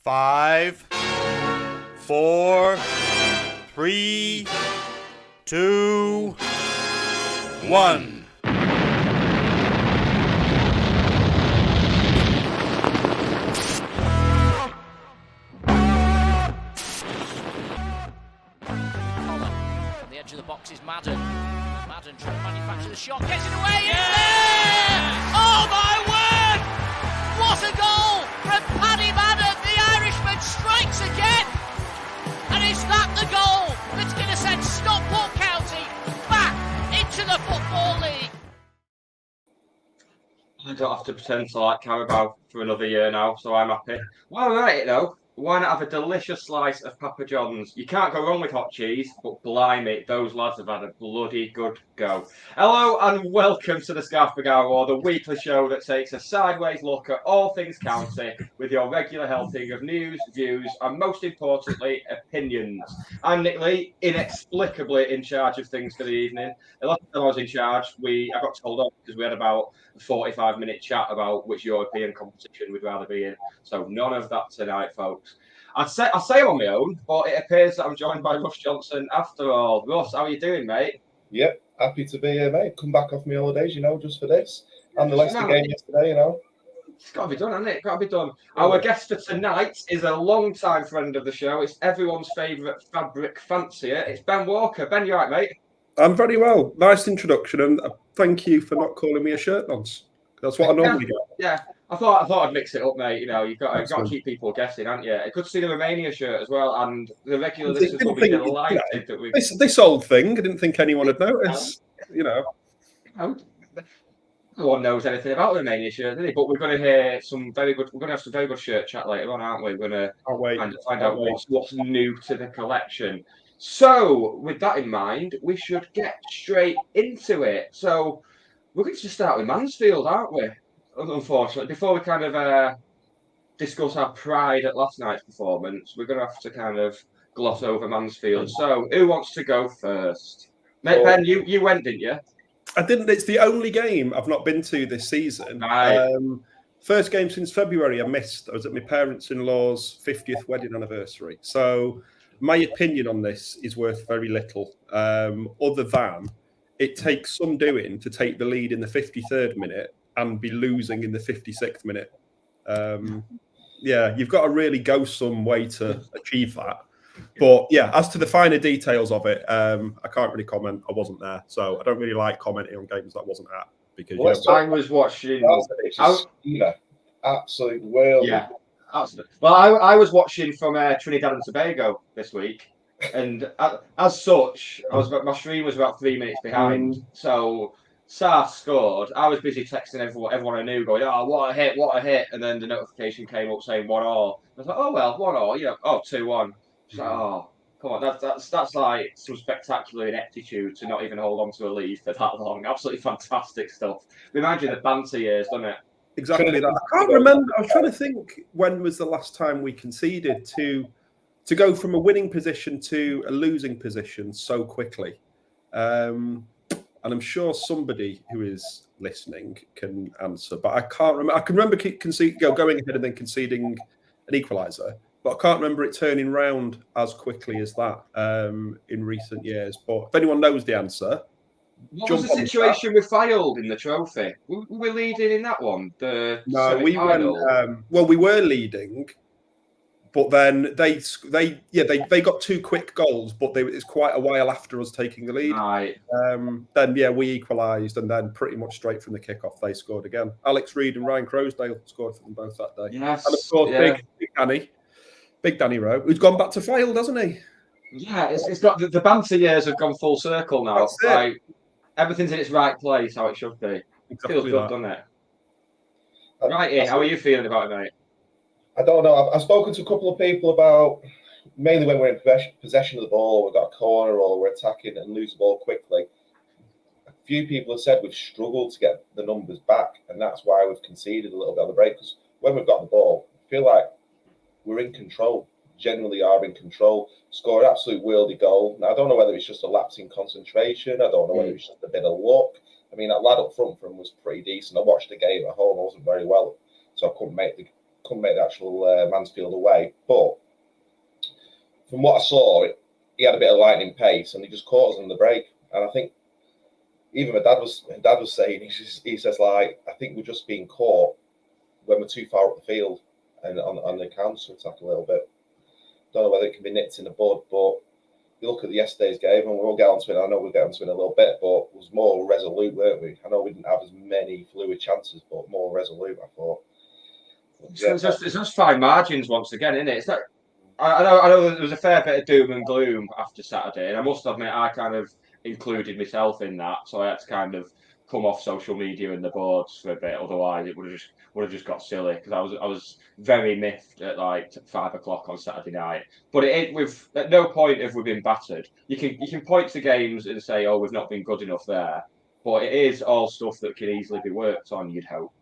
5, 4, 3, 2, 1. On the edge of the box is Madden. Madden trying to manufacture the shot, gets it away, it's there! Oh my word! What a goal from Paddy Madden! The Irishman strikes again! And is that the goal that's going to send Stockport County back into the Football League? I don't have to pretend to like Carabao for another year now, so I'm happy. Well, right, though. Why not have a delicious slice of Papa John's? You can't go wrong with hot cheese, but blimey, those lads have had a bloody good go. Hello and welcome to the Scarf War, the weekly show that takes a sideways look at all things county with your regular helping of news, views, and most importantly, opinions. I'm Nick Lee, inexplicably in charge of things for the evening. The last time I was in charge, I got told off because we had about a 45-minute chat about which European competition we'd rather be in. So none of that tonight, folks. I say I'm on my own, but it appears that I'm joined by Russ Johnson after all. Russ, how are you doing, mate? Yep, happy to be here, mate. Come back off my holidays, just for this. And the Leicester game yesterday, It's got to be done, hasn't it? Got to be done. Our guest for tonight is a long-time friend of the show. It's everyone's favourite fabric fancier. It's Ben Walker. Ben, you all right, mate? I'm very well. Nice introduction, and thank you for not calling me a shirt nonce. That's what I normally do. Yeah, I thought I'd mix it up, mate. You've got to keep people guessing, haven't you? Good to see the Romania shirt as well, and the regular listeners will be delighted that we. This old thing, I didn't think anyone would notice. No one knows anything about the Romania shirt, do they? But we're going to hear some very good. We're going to have some very good shirt chat later on, aren't we? We're going to find out what's new to the collection. So, with that in mind, we should get straight into it. So, we're going to start with Mansfield, aren't we? Unfortunately, before we kind of discuss our pride at last night's performance, we're going to have to kind of gloss over Mansfield. So, who wants to go first? Mate, Ben, you went, didn't you? I didn't. It's the only game I've not been to this season. Right. First game since February I missed. I was at my parents-in-law's 50th wedding anniversary. So, my opinion on this is worth very little, other than it takes some doing to take the lead in the 53rd minute and be losing in the 56th minute. You've got to really go some way to achieve that. But yeah, as to the finer details of it, I can't really comment. I wasn't there, so I don't really like commenting on games that I wasn't at because I was watching. Absolute world. Yeah. Absolutely. Well, I was watching from Trinidad and Tobago this week, and as such, my stream was about 3 minutes behind. So Sar scored. I was busy texting everyone I knew, going, "Oh, what a hit!" And then the notification came up saying 1-1. I was like, "Oh well, 1-1, 2-1." Like, oh, come on, that's like some spectacular ineptitude to not even hold on to a lead for that long. Absolutely fantastic stuff. Reminds you of the banter years, doesn't it? Exactly that. I can't remember. I was trying to think when was the last time we conceded to go from a winning position to a losing position so quickly. And I'm sure somebody who is listening can answer, but I can't remember. I can remember going ahead and then conceding an equaliser, but I can't remember it turning round as quickly as that in recent years. But if anyone knows the answer. What was the situation with Fylde in the trophy? Were we leading in that one? No, we went. We were leading, but then they got 2 quick goals, but it's quite a while after us taking the lead. Right. Then we equalised, and then pretty much straight from the kickoff they scored again. Alex Reid and Ryan Crosdale scored for them both that day. Yes. And of course, Big Danny Rowe, who's gone back to Fylde, hasn't he? Yeah, it's got the banter years have gone full circle now. That's it. Like, everything's in its right place, how it should be. Exactly Feels good, doesn't it? Right, how are you feeling about it, mate? I don't know. I've spoken to a couple of people about mainly when we're in possession of the ball, we've got a corner or we're attacking and lose the ball quickly. A few people have said we've struggled to get the numbers back, and that's why we've conceded a little bit on the break. Because when we've got the ball, I feel like we're in control. Generally are in control. Score an absolute worldy goal. Now, I don't know whether it's just a lapse in concentration. I don't know whether it's just a bit of luck. I mean, that lad up front for him was pretty decent. I watched the game at home. I wasn't very well, so I couldn't couldn't make the actual Mansfield away. But from what I saw, he had a bit of lightning pace, and he just caught us on the break. And I think even my dad was saying, he says, like, I think we're just being caught when we're too far up the field and on the counter attack a little bit. Don't know whether it can be nipped in the bud, but you look at yesterday's game, and we'll get onto it. I know we'll get onto it in a little bit, but it was more resolute, weren't we? I know we didn't have as many fluid chances, but more resolute, I thought. Yeah. It's just fine margins once again, isn't it? It's like, I know there was a fair bit of doom and gloom after Saturday, and I must admit I kind of included myself in that, so I had to kind of come off social media and the boards for a bit. Otherwise, it would have just got silly, because I was very miffed at like 5 o'clock on Saturday night. But at no point have we been battered. You can point to games and say, oh, we've not been good enough there, but it is all stuff that can easily be worked on. You'd hope.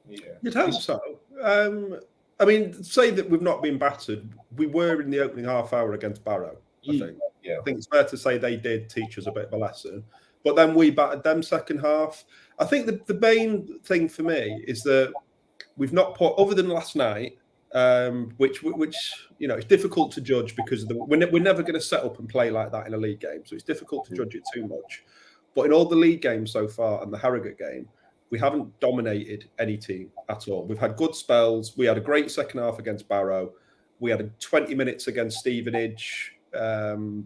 Yeah, you'd hope so. I mean, say that we've not been battered. We were in the opening half hour against Barrow, I think. Yeah. I think it's fair to say they did teach us a bit of a lesson. But then we battered them second half. I think the main thing for me is that we've not put, other than last night, which you know, it's difficult to judge because we're never going to set up and play like that in a league game. So it's difficult to judge it too much. But in all the league games so far and the Harrogate game, we haven't dominated any team at all. We've had good spells. We had a great second half against Barrow. We had 20 minutes against Stevenage.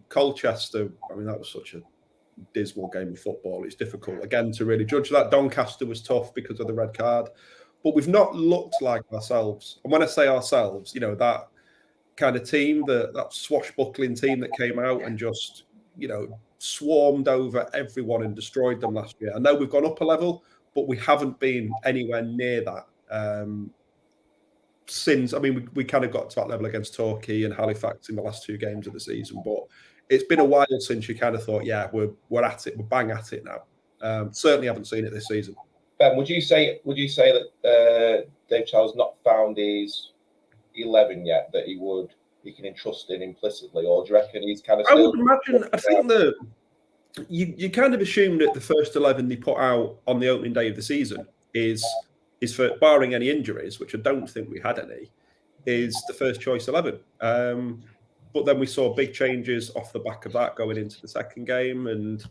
Colchester, I mean, that was such a dismal game of football. It's difficult, again, to really judge that. Doncaster was tough because of the red card. But we've not looked like ourselves. And when I say ourselves, you know, that kind of team, that swashbuckling team that came out and just, you know, swarmed over everyone and destroyed them last year. I know we've gone up a level, but we haven't been anywhere near that since. I mean, we kind of got to that level against Torquay and Halifax in the last 2 games of the season, but it's been a while since you kind of thought, yeah, we're at it, we're bang at it now. Certainly haven't seen it this season. Ben, would you say that Dave Charles not found his 11 yet that he can entrust in implicitly, or do you reckon he's kind of? I would imagine. I think that you kind of assume that the first 11 they put out on the opening day of the season is for, barring any injuries, which I don't think we had any, is the first choice 11. But then we saw big changes off the back of that going into the second game, and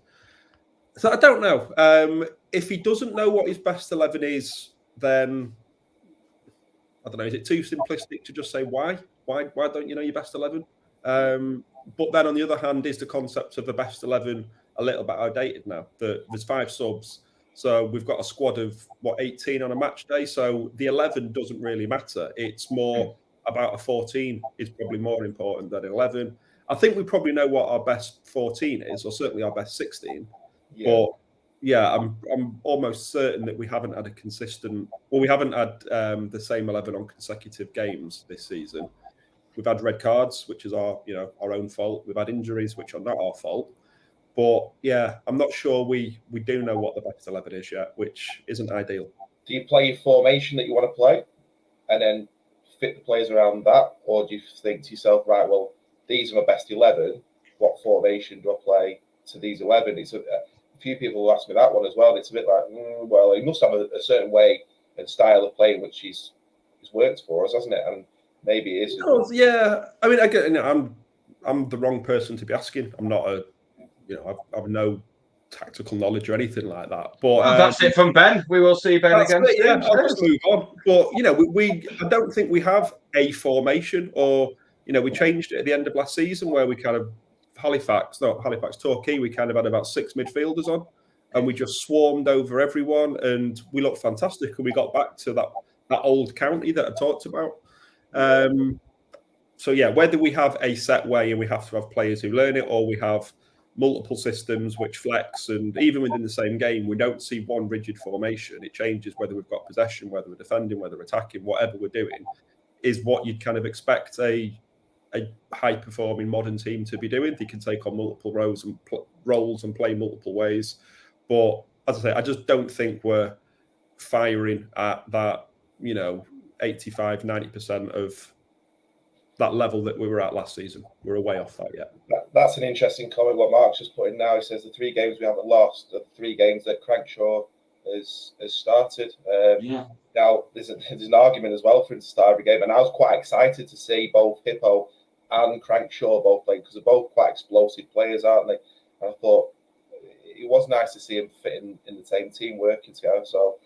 so I don't know. If he doesn't know what his best 11 is, then I don't know. Is it too simplistic to just say why? Why don't you know your best 11? But then on the other hand, is the concept of the best 11 a little bit outdated now? There's 5 subs, so we've got a squad of 18 on a match day. So the 11 doesn't really matter. It's more about a 14 is probably more important than 11. I think we probably know what our best 14 is, or certainly our best 16. Yeah. But yeah, I'm almost certain that we haven't had a consistent, well, we haven't had the same 11 on consecutive games this season. We've had red cards, which is our own fault. We've had injuries, which are not our fault. But yeah, I'm not sure we do know what the best 11 is yet, which isn't ideal. Do you play your formation that you want to play, and then fit the players around that, or do you think to yourself, right, well, these are my best 11. What formation do I play to these 11? It's a few people will ask me that one as well. It's a bit like, well, he must have a certain way and style of playing which he's worked for us, hasn't it? And maybe it is. No, yeah, I mean, I'm the wrong person to be asking. I'm not I've no tactical knowledge or anything like that. But that's it from Ben. We will see Ben again. Yeah, I'll just move on. But I don't think we have a formation, or we changed it at the end of last season where we kind of Torquay, we kind of had about 6 midfielders on, and we just swarmed over everyone, and we looked fantastic, and we got back to that old county that I talked about. So yeah, whether we have a set way and we have to have players who learn it, or we have multiple systems which flex, and even within the same game, we don't see one rigid formation. It changes whether we've got possession, whether we're defending, whether we're attacking, whatever we're doing, is what you'd kind of expect a high-performing modern team to be doing. They can take on multiple roles and play multiple ways. But as I say, I just don't think we're firing at that, 85, 90% of that level that we were at last season. We're way off that yet. That's an interesting comment, what Mark's just put in now. He says the 3 games we haven't lost, the 3 games that Crankshaw has started. Now, there's an argument as well for him to start every game, and I was quite excited to see both Hippo and Crankshaw both play because they're both quite explosive players, aren't they? And I thought it was nice to see him fit in the same team working together. So,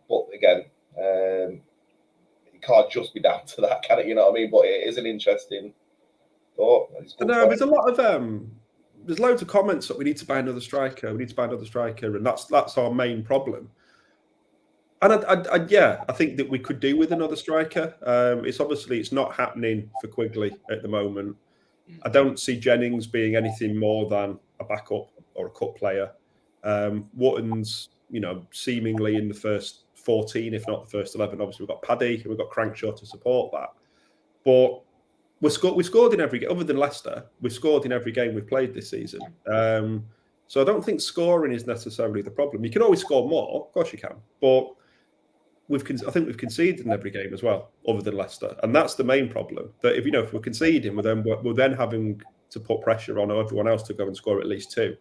but again, it can't just be down to that, can it? You know what I mean? But it is an interesting thought. No, there's a lot of there's loads of comments that we need to buy another striker. We need to buy another striker, and that's our main problem. And I think that we could do with another striker. It's not happening for Quigley at the moment. I don't see Jennings being anything more than a backup or a cut player. Wotton's, seemingly in the first 14, if not the first 11. Obviously, we've got Paddy and we've got Crankshaw to support that. But we scored in every game, other than Leicester. We've scored in every game we've played this season. So I don't think scoring is necessarily the problem. You can always score more, of course you can, but I think we've conceded in every game as well, other than Leicester, and that's the main problem. That if we're conceding, we're then having to put pressure on everyone else to go and score at least 2.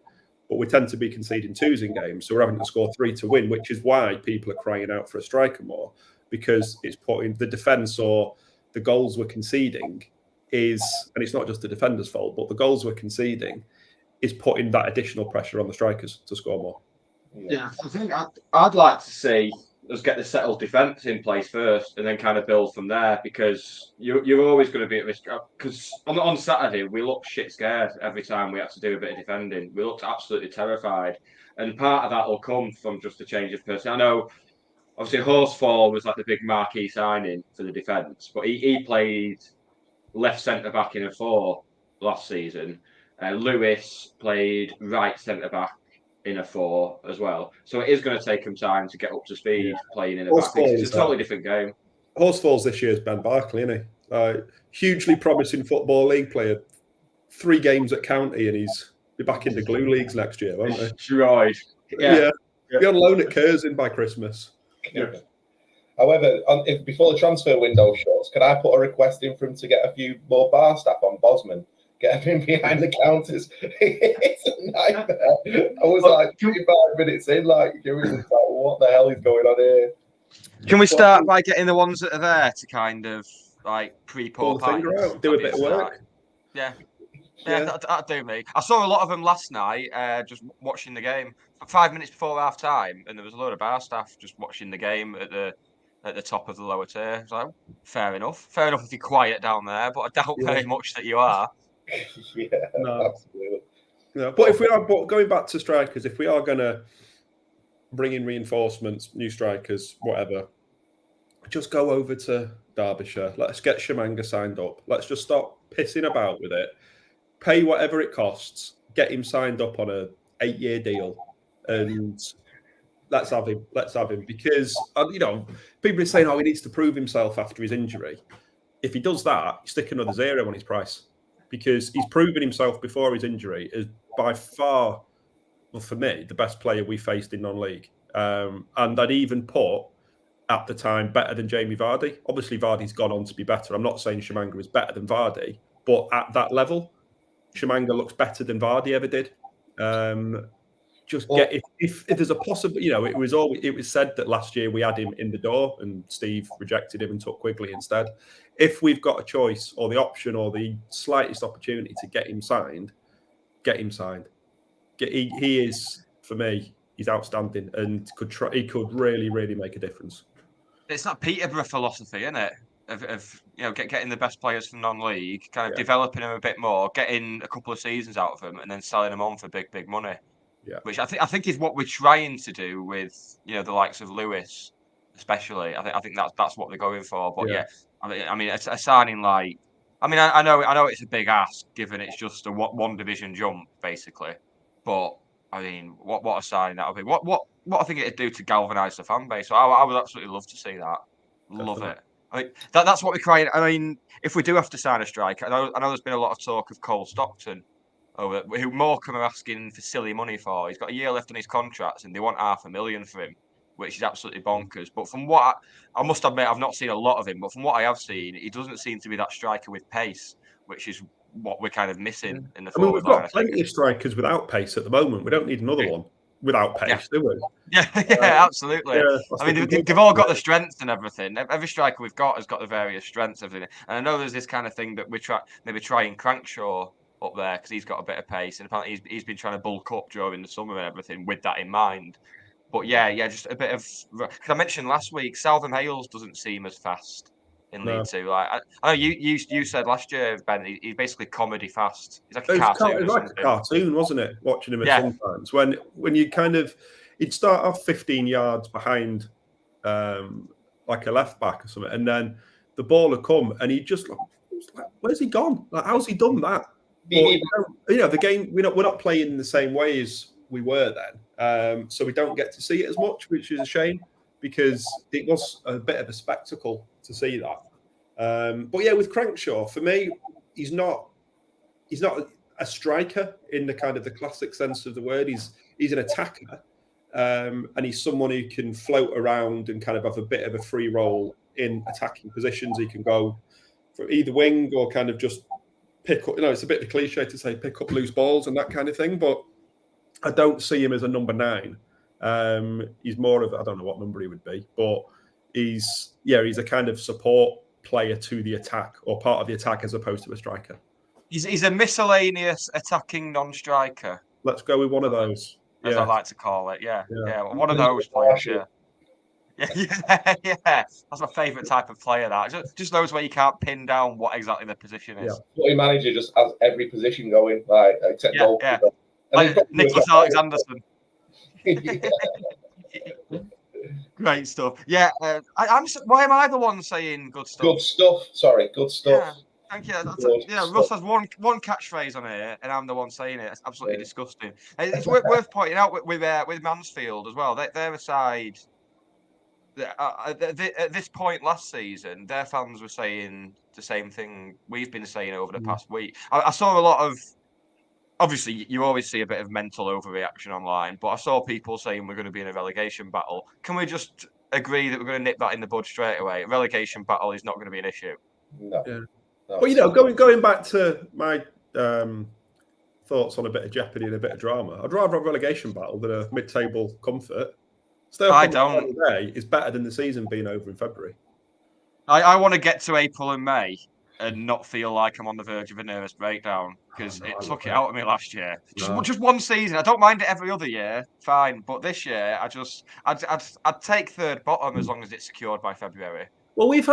But we tend to be conceding 2s in games, so we're having to score 3 to win, which is why people are crying out for a striker more, because it's putting the defence or the goals we're conceding and it's not just the defender's fault, but the goals we're conceding is putting that additional pressure on the strikers to score more. Yeah, I think I'd like to see us get the settled defence in place first and then kind of build from there, because you're always going to be at risk. Because on Saturday, we looked shit scared every time we had to do a bit of defending. We looked absolutely terrified. And part of that will come from just a change of person. I know, obviously, Horsfall was like the big marquee signing for the defence, but he played left centre-back in a 4 last season. Lewis played right centre-back in a 4 as well. So it is going to take him time to get up to speed playing in a back. It's a totally different game. Horsfall's this year's Ben Barkley, isn't he? Hugely promising Football League player. 3 games at County and he's be back in the glue leagues next year, won't he? Right. Yeah. Be on loan at Curzon by Christmas. Yeah. However, if before the transfer window shuts, can I put a request in for him to get a few more bar staff on Bosman? Get him behind the counters. It's a nightmare. I was like 25 minutes in, like, what the hell is going on here? Can we start by getting the ones that are there to kind of like pull the finger out, do a bit of work? Yeah, that'd do me. I saw a lot of them last night, just watching the game 5 minutes before half time, and there was a load of bar staff just watching the game at the top of the lower tier. I was like, fair enough if you're quiet down there, but I doubt very much that you are. Yeah, no. Absolutely. No, but going back to strikers, if we are going to bring in reinforcements, new strikers, whatever, just go over to Derbyshire. Let's get Shamanga signed up. Let's just stop pissing about with it. Pay whatever it costs. Get him signed up on a 8-year deal, and let's have him. Because people are saying, he needs to prove himself after his injury. If he does that, stick another 0 on his price, because he's proven himself before his injury as by far, well, for me, the best player we faced in non-league. And I'd even put, at the time, better than Jamie Vardy. Obviously, Vardy's gone on to be better. I'm not saying Shamanga is better than Vardy, but at that level, Shamanga looks better than Vardy ever did. If there's a possible, it was said that last year we had him in the door and Steve rejected him and took Quigley instead. If we've got a choice or the option or the slightest opportunity to get him signed, get him signed. He is, for me, he's outstanding and he could really, really make a difference. It's that Peterborough philosophy, isn't it? Of getting the best players from non-league, kind of developing them a bit more, getting a couple of seasons out of them, and then selling them on for big money. Yeah, which I think is what we're trying to do with the likes of Lewis, especially. I think that's what they're going for. But I mean, a signing like, I know it's a big ask given it's just a one division jump basically. But I mean, what a signing that would be. What I think it'd do to galvanise the fan base. So I would absolutely love to see that. Love it. I mean, that's what we're crying. I mean, if we do have to sign a striker, I know there's been a lot of talk of Cole Stockton, who Morecambe are asking for silly money for. He's got a year left on his contract and they want $500,000 for him, which is absolutely bonkers. But from what I must admit, I've not seen a lot of him, but from what I have seen, he doesn't seem to be that striker with pace, which is what we're kind of missing in the forward line. We've got plenty of strikers without pace at the moment. We don't need another one. without pace, do we? Yeah, absolutely. Yeah, I mean, they've all got the strengths and everything. Every striker we've got has got the various strengths, everything. And I know there's this kind of thing that we maybe trying Crankshaw up there because he's got a bit of pace, and apparently he's been trying to bulk up during the summer and everything with that in mind. But yeah, just a bit of. Because I mentioned last week, Southam Hales doesn't seem as fast in League Two. Like I know you said last year, Ben, he's basically comedy fast. He's like a cartoon. It was like a cartoon, wasn't it? Watching him at sometimes when you kind of he'd start off 15 yards behind, like a left back or something, and then the ball would come, and he just like, where's he gone? Like, how's he done that? But, the game we're not playing in the same way as we were then, so we don't get to see it as much, which is a shame because it was a bit of a spectacle to see that. But yeah, with Crankshaw, for me, he's not a striker in the kind of the classic sense of the word. He's an attacker, and he's someone who can float around and kind of have a bit of a free role in attacking positions. He can go for either wing or kind of just pick up. It's a bit of a cliche to say pick up loose balls and that kind of thing, but I don't see him as a number 9. He's more of I don't know what number he would be, but he's a kind of support player to the attack or part of the attack as opposed to a striker. He's a miscellaneous attacking non-striker. Let's go with one of those. As I like to call it. Yeah. One of those players. Yeah. That's my favourite type of player. That just those where you can't pin down what exactly the position is. Footy manager just has every position going, like except goalkeeper. Like Nicholas Alexanderson. Great stuff. Yeah, why am I the one saying good stuff? Good stuff. Sorry, good stuff. Yeah, thank you. Russ has one catchphase on here, and I'm the one saying it. It's absolutely disgusting. It's worth pointing out with Mansfield as well. They're a side. At this point last season, their fans were saying the same thing we've been saying over the past week. I saw a lot of. Obviously, you always see a bit of mental overreaction online, but I saw people saying we're going to be in a relegation battle. Can we just agree that we're going to nip that in the bud straight away? A relegation battle is not going to be an issue. No. Yeah. Well, going back to my thoughts on a bit of jeopardy and a bit of drama, I'd rather have a relegation battle than a mid-table comfort. I don't. Day is better than the season being over in February. I want to get to April and May and not feel like I'm on the verge of a nervous breakdown because it took it out of me last year. Just one season. I don't mind it every other year, fine. But this year, I'd take third bottom as long as it's secured by February. Well, we've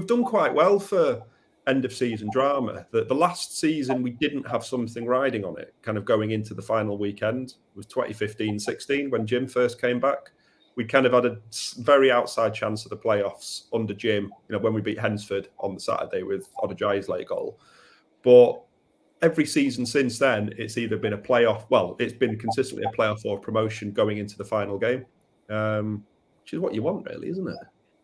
done quite well for end of season drama. The last season we didn't have something riding on it, kind of going into the final weekend. It was 2015-16 when Jim first came back. We kind of had a very outside chance of the playoffs under Jim, when we beat Hensford on the Saturday with Odejayi's late goal. But every season since then, it's either been a playoff. Well, it's been consistently a playoff or promotion going into the final game, which is what you want, really, isn't it?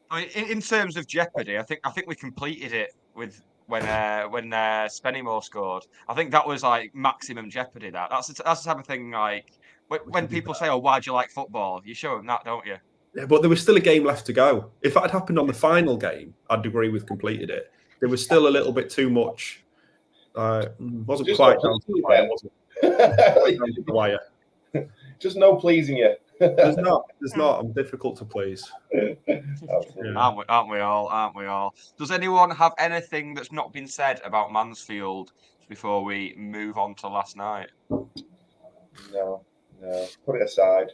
I mean, in terms of jeopardy, I think we completed it with when Spennymoor scored. I think that was like maximum jeopardy. That's the type of thing like. When people say, "Oh, why do you like football?" You show them that, don't you? Yeah, but there was still a game left to go. If that had happened on the final game, I'd agree with completed it. There was still a little bit too much. Wasn't just quite down to the wire, was it? The wire. Just no pleasing you. There's not. I'm difficult to please. Aren't we all? Does anyone have anything that's not been said about Mansfield before we move on to last night? No. Put it aside.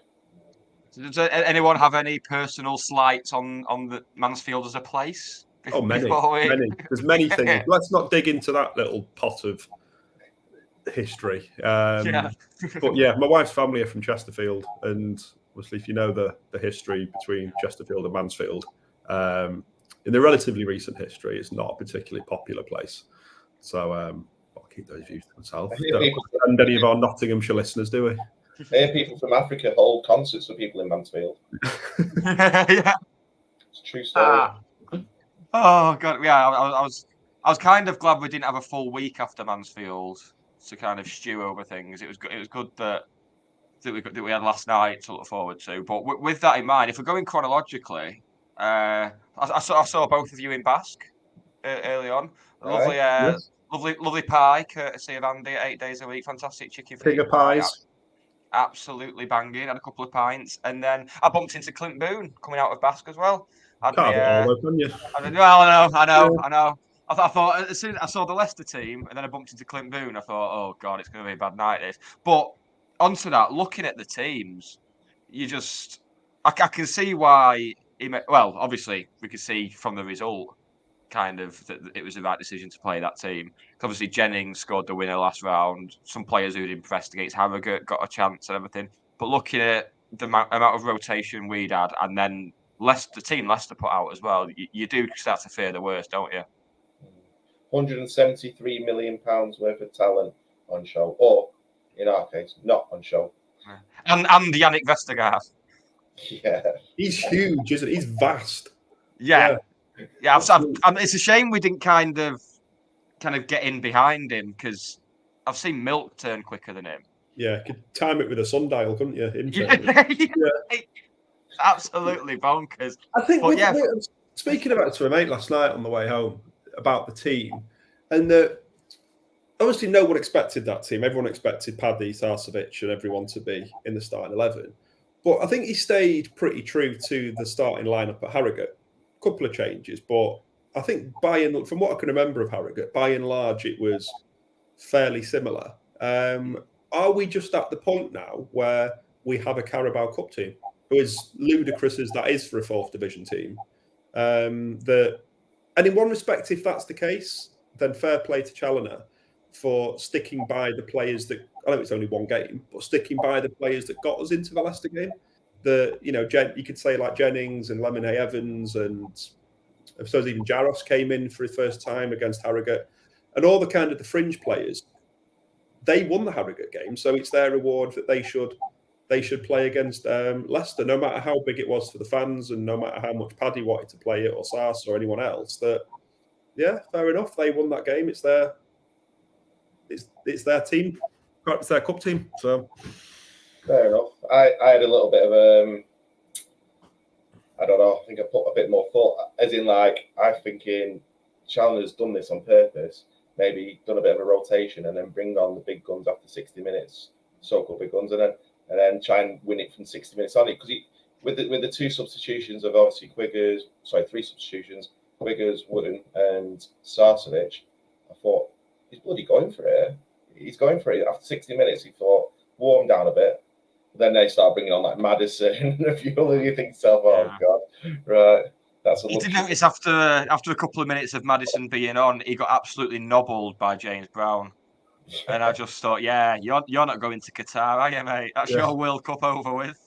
Does anyone have any personal slights on the Mansfield as a place? Oh, many. There's many things. Let's not dig into that little pot of history. But yeah, my wife's family are from Chesterfield, and obviously, if you know the history between Chesterfield and Mansfield, in the relatively recent history, it's not a particularly popular place. So I'll keep those views to myself. Don't send any of our Nottinghamshire listeners, do we? I hear people from Africa hold concerts for people in Mansfield. Yeah, it's a true story. Oh god, yeah. I was kind of glad we didn't have a full week after Mansfield to kind of stew over things. It was good that we had last night to look forward to. But with that in mind, if we're going chronologically, I saw both of you in Basque early on. Lovely, yes. lovely pie, courtesy of Andy. 8 days a week, fantastic chicken. Pig pies. absolutely banging. Had a couple of pints, and then I bumped into Clint Boone coming out of Basque as well. Had Can't have it all, me, though, can you? well, I know. I thought as soon as I saw the Leicester team, and then I bumped into Clint Boone, I thought, oh god, it's going to be a bad night. This, but onto that, looking at the teams, I can see why. Well, obviously, we could see from the result, kind of that it was the right decision to play that team. Obviously, Jennings scored the winner last round. Some players who'd impressed against Harrogate got a chance and everything. But looking at the amount of rotation we'd had, and then the team Leicester put out as well, you do start to fear the worst, don't you? £173 million worth of talent on show, or in our case, not on show. And Yannick Vestergaard. Yeah, he's huge, isn't he? He's vast. Yeah. It's a shame we didn't kind of get in behind him, because I've seen Milk turn quicker than him. Yeah, could time it with a sundial, couldn't you? Yeah. Absolutely bonkers. I think. Speaking about it to a mate last night on the way home about the team, and obviously no one expected that team. Everyone expected Paddy, Sarcevic, and everyone to be in the starting 11. But I think he stayed pretty true to the starting lineup at Harrogate. A couple of changes, but I think from what I can remember of Harrogate, by and large, it was fairly similar. Are we just at the point now where we have a Carabao Cup team, who is ludicrous as that is for a 4th division team? And in one respect, if that's the case, then fair play to Challoner for sticking by the players that, I know it's only one game, but sticking by the players that got us into the Leicester game. You could say like Jennings and Lemonade Evans, and I suppose even Jaros came in for his first time against Harrogate, and all the kind of the fringe players. They won the Harrogate game, so it's their reward that they should play against Leicester, no matter how big it was for the fans, and no matter how much Paddy wanted to play it, or Sars or anyone else. That, yeah, fair enough. They won that game. It's their team. It's their cup team. So fair enough. I had a little bit of I don't know. I think I put a bit more thought, as in like I'm thinking Challoner's done this on purpose. Maybe done a bit of a rotation and then bring on the big guns after 60 minutes, so-called big guns, and then try and win it from 60 minutes on it. Because with the 2 substitutions of obviously 3 substitutions, Quiggers, Wooden, and Sarcevic, I thought he's bloody going for it. He's going for it after 60 minutes. He thought warm down a bit. Then they start bringing on like Madison and a few other. You think yourself, oh god, right. You did notice after a couple of minutes of Madison being on, he got absolutely nobbled by James Brown, and I just thought, yeah, you're not going to Qatar, are you, mate? That's your World Cup over with.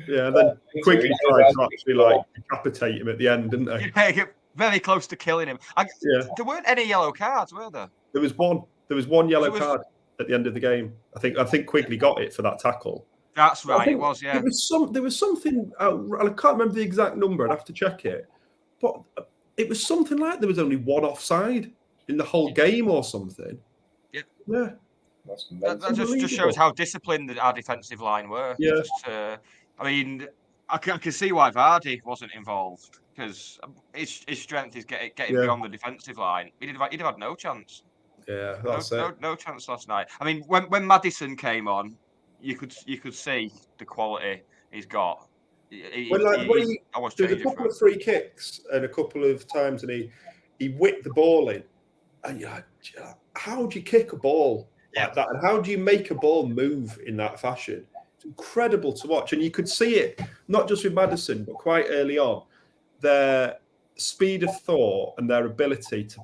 Yeah, and then quickly tried to actually decapitate him at the end, didn't they? Yeah, very close to killing him. There weren't any yellow cards, were there? There was one. There was one yellow card at the end of the game. I think Quigley got it for that tackle. That's right. It was, yeah. There was something. I can't remember the exact number. I'd have to check it. But it was something like there was only one offside in the whole game or something. Yeah. That just shows how disciplined our defensive line were. Yeah. I can see why Vardy wasn't involved, because his strength is getting beyond the defensive line. He'd have had no chance. Yeah, that's it. No chance last night. I mean, when Maddison came on, you could see the quality he's got. There was a couple of free kicks and a couple of times, and he whipped the ball in. And you're like, how do you kick a ball like that? And how do you make a ball move in that fashion? It's incredible to watch. And you could see it, not just with Maddison, but quite early on, their speed of thought and their ability to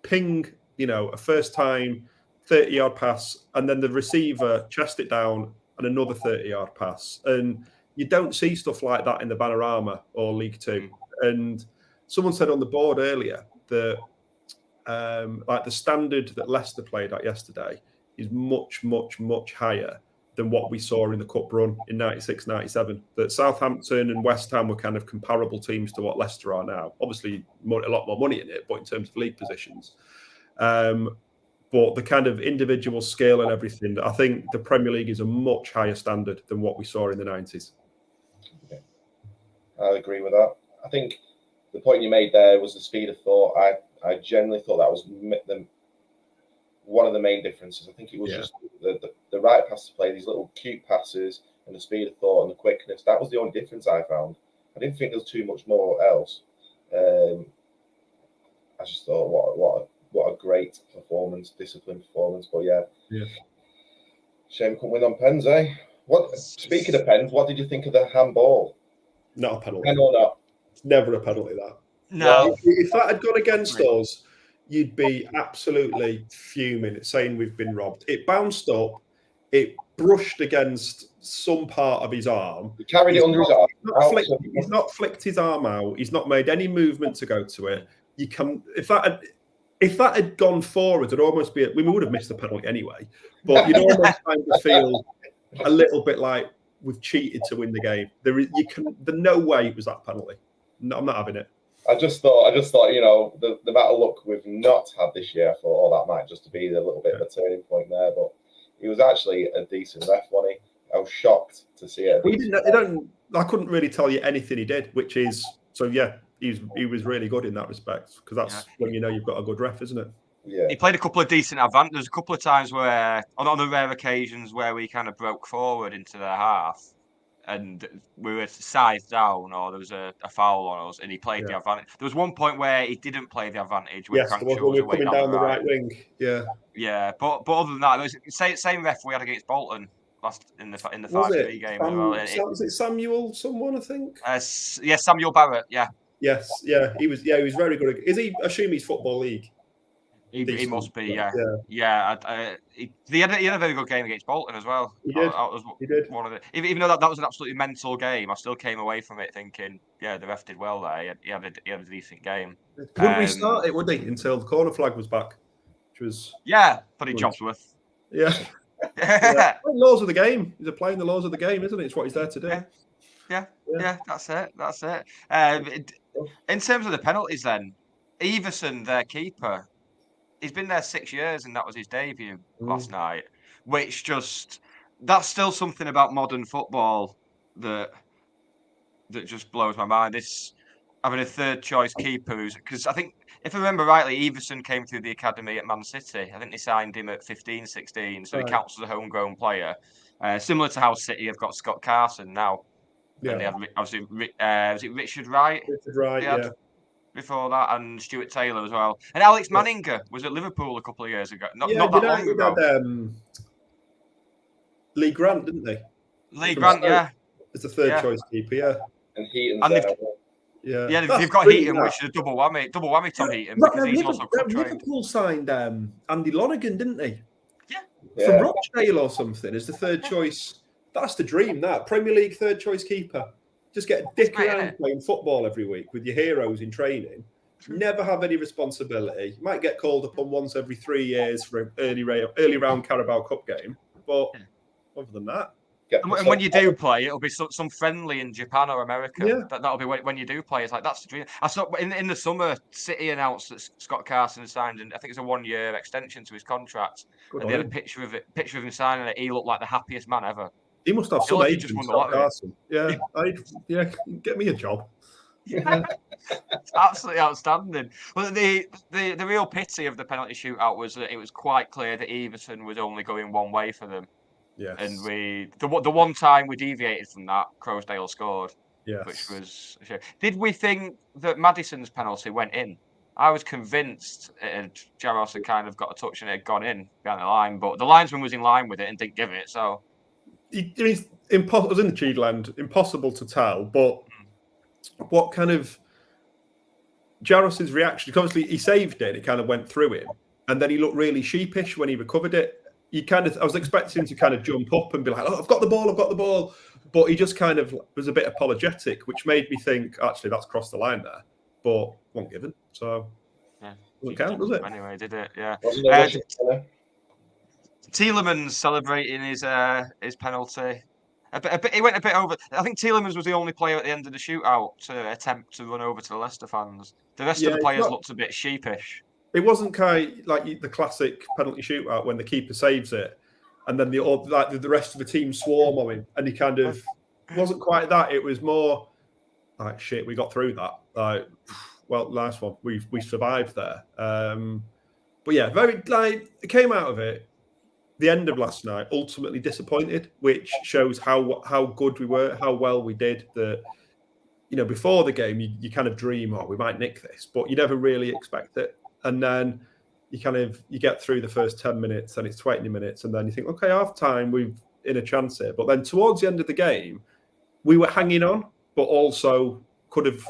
ping, a first time 30-yard pass, and then the receiver chest it down and another 30-yard pass. And you don't see stuff like that in the Panorama or League Two. And someone said on the board earlier that the standard that Leicester played at yesterday is much, much, much higher than what we saw in the Cup run in 96-97. That Southampton and West Ham were kind of comparable teams to what Leicester are now. Obviously, a lot more money in it, but in terms of league positions. But the kind of individual skill and everything, I think the Premier League is a much higher standard than what we saw in the 90s. Okay. I agree with that. I think the point you made there was the speed of thought. I generally thought that was one of the main differences. I think it was just the right pass to play, these little cute passes, and the speed of thought and the quickness. That was the only difference I found. I didn't think there was too much more else. I just thought, what a great performance, disciplined performance. But yeah. Shame couldn't win on pens, eh? Speaking of pens, what did you think of the handball? Not a penalty. Pen or not? Never a penalty, that. No. If that had gone against us, you'd be absolutely fuming, saying we've been robbed. It bounced up. It brushed against some part of his arm. He carried it under his arm. He's not flicked his arm out. He's not made any movement to go to it. You can, if that had gone forward, it'd almost be. We would have missed the penalty anyway. But you'd almost kind of feel a little bit like we've cheated to win the game. There's no way it was that penalty. No, I'm not having it. I just thought, the amount of luck we've not had this year, I thought, that might just be a little bit of a turning point there. But he was actually a decent ref, wasn't he? I was shocked to see it. I couldn't really tell you anything he did, which is he was really good in that respect, because that's when you know you've got a good ref, isn't it? Yeah. He played a couple of decent advantages. There's a couple of times where, on the rare occasions where we kind of broke forward into their half, and we were scythed down, or there was a foul on us, and he played the advantage. There was one point where he didn't play the advantage. When we were coming down the right wing. Yeah, but other than that, it was the same ref we had against Bolton last in the 5-3 game as well. Was it Samuel? Someone, I think. Samuel Barrett. Yeah. Yes. Yeah. He was very good. Is he? Assume he's Football League. He must be, yeah. He had a very good game against Bolton as well. He did. He did. One of the, even though that was an absolutely mental game, I still came away from it thinking, the ref did well there. He had a decent game. Wouldn't restart it, would he, until the corner flag was back? Which was pretty Jobsworth. Yeah. Laws of the game. He's applying the laws of the game, isn't it? It's what he's there to do. Yeah. That's it. In terms of the penalties, then, Everson, their keeper. He's been there 6 years, and that was his debut last night. Which that's still something about modern football that just blows my mind. This having a third choice keeper, because I think, if I remember rightly, Everson came through the academy at Man City. I think they signed him at 15, 16, so he counts as a homegrown player. Similar to how City have got Scott Carson now. Yeah. And they had, obviously, was it Richard Wright? Richard Wright, before that, and Stuart Taylor as well. And Alex Manninger was at Liverpool a couple of years ago. Not that long ago. Had, Lee Grant, didn't they? Lee Grant, It's the third choice keeper, And Heaton. They've got Heaton, which is a double whammy Tom Heaton, because he's also club-trained. Liverpool signed Andy Lonergan, didn't they? Yeah. From Rochdale or something as the third choice. That's the dream, that. Premier League third choice keeper. Just get a dick around playing football every week with your heroes in training. Never have any responsibility. You might get called upon once every 3 years for an early round Carabao Cup game. But other than that. And when you do play, it'll be some friendly in Japan or America. Yeah. That'll be when you do play. It's like, that's the dream. I saw in the summer, City announced that Scott Carson signed, and I think it's a 1-year extension to his contract. And they had a picture of him signing it. He looked like the happiest man ever. He must have some agent, Scott Carson. Yeah, get me a job. It's absolutely outstanding. Well, the real pity of the penalty shootout was that it was quite clear that Everton was only going one way for them. Yes. And the one time we deviated from that, Crowsdale scored. Yes. Which was a shame. Did we think that Maddison's penalty went in? I was convinced Jaros had kind of got a touch and it had gone in behind the line, but the linesman was in line with it and didn't give it. So it was impossible. It was in the Cheadland, impossible to tell. But what kind of Jaros's reaction? Because obviously he saved it, it kind of went through him, and then he looked really sheepish when he recovered it. I was expecting him to kind of jump up and be like, "Oh, I've got the ball," but he just kind of was a bit apologetic, which made me think, actually, that's crossed the line there, but wasn't given, so doesn't count, does it? Anyway, did it? Yeah. Tielemans celebrating his penalty. He went a bit over. I think Tielemans was the only player at the end of the shootout to attempt to run over to the Leicester fans. The rest of the players looked a bit sheepish. It wasn't like the classic penalty shootout when the keeper saves it, and then the rest of the team swarm on him, and he kind of wasn't quite that. It was more like, shit, we got through that. Like, well, nice one. We survived there. But yeah, very it came out of it the end of last night, ultimately disappointed, which shows how good we were, how well we did. That, you know, before the game, you kind of dream, oh, we might nick this, but you never really expect it. And then you get through the first 10 minutes, and it's 20 minutes, and then you think, okay, half time, we've in a chance here. But then towards the end of the game, we were hanging on, but also could have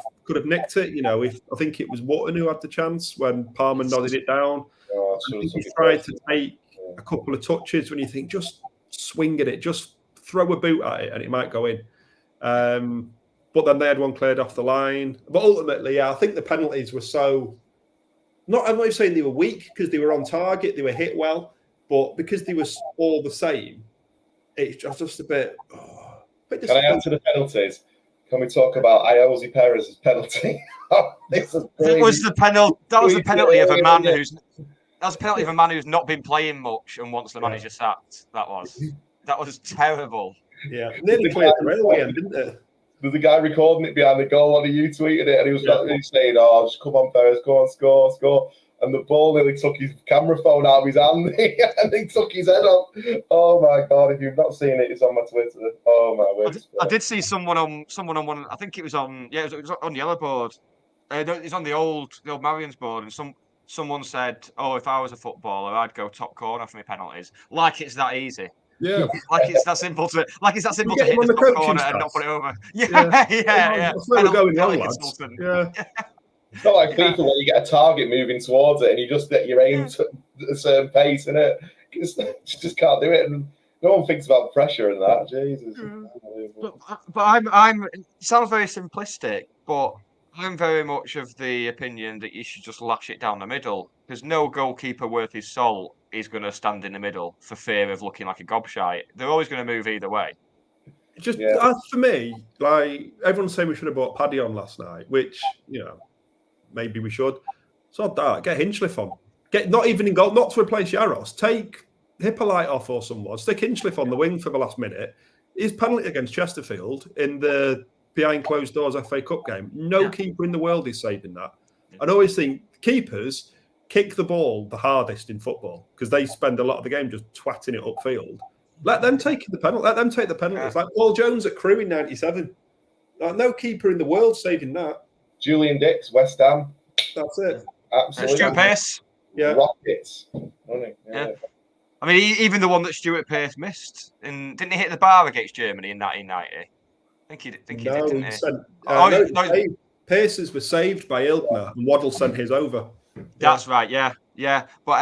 nicked it. You know, if I think it was Wotton who had the chance when Palmer nodded it down. I think he tried to take a couple of touches when you think, just swing at it, just throw a boot at it, and it might go in. But then they had one cleared off the line. But ultimately, yeah, I think the penalties were so... I'm not saying they were weak because they were on target, they were hit well, but because they were all the same, it's just a bit... Can I answer the penalties? Can we talk about Iose Perez's penalty? That was the penalty of a man who's... That's a penalty of a man who's not been playing much and wants the manager sacked. That was terrible. Yeah, nearly cleared the railway end, didn't it? There's a guy recording it behind the goal, and you tweeted it, and he was saying, "Oh, just come on, Perez, go on, score!" And the ball nearly took his camera phone out of his hand, and he took his head off. Oh my God! If you've not seen it, it's on my Twitter. Oh my word! I did see someone on one. I think it was on. Yeah, it was on Yellow Board. It's on the old Marion's board, and someone said, "Oh, if I was a footballer, I'd go top corner for my penalties." Like it's that easy. Yeah, like it's that simple to hit the top corner and not put it over. Yeah. That's where we're going wrong, lads. Yeah. It's not like FIFA where you get a target moving towards it and you just get your aim to a certain pace, innit? You just can't do it, and no one thinks about pressure and that. Jesus. But I'm. It sounds very simplistic, but I'm very much of the opinion that you should just lash it down the middle, because no goalkeeper worth his salt is going to stand in the middle for fear of looking like a gobshite. They're always going to move either way. For me, like everyone's saying we should have brought Paddy on last night, which, you know, maybe we should. So that, get Hinchliffe on. Get not even in goal, not to replace Yaros. Take Hippolyte off or someone. Stick Hinchliffe on the wing for the last minute. His penalty against Chesterfield in the behind closed doors FA Cup game. No keeper in the world is saving that. I always think keepers kick the ball the hardest in football because they spend a lot of the game just twatting it upfield. Let them take the penalty. Let them take the penalties. Like Paul Jones at Crewe in '97. Like, no keeper in the world saving that. Julian Dix, West Ham. That's it. Absolutely. Stuart Pearce. Yeah. Rockets. Yeah. I mean, even the one that Stuart Pearce missed, didn't he hit the bar against Germany in 1990? I think he did, didn't he? Pearce's was saved by Ilkner, and Waddle sent his over. That's right, yeah. But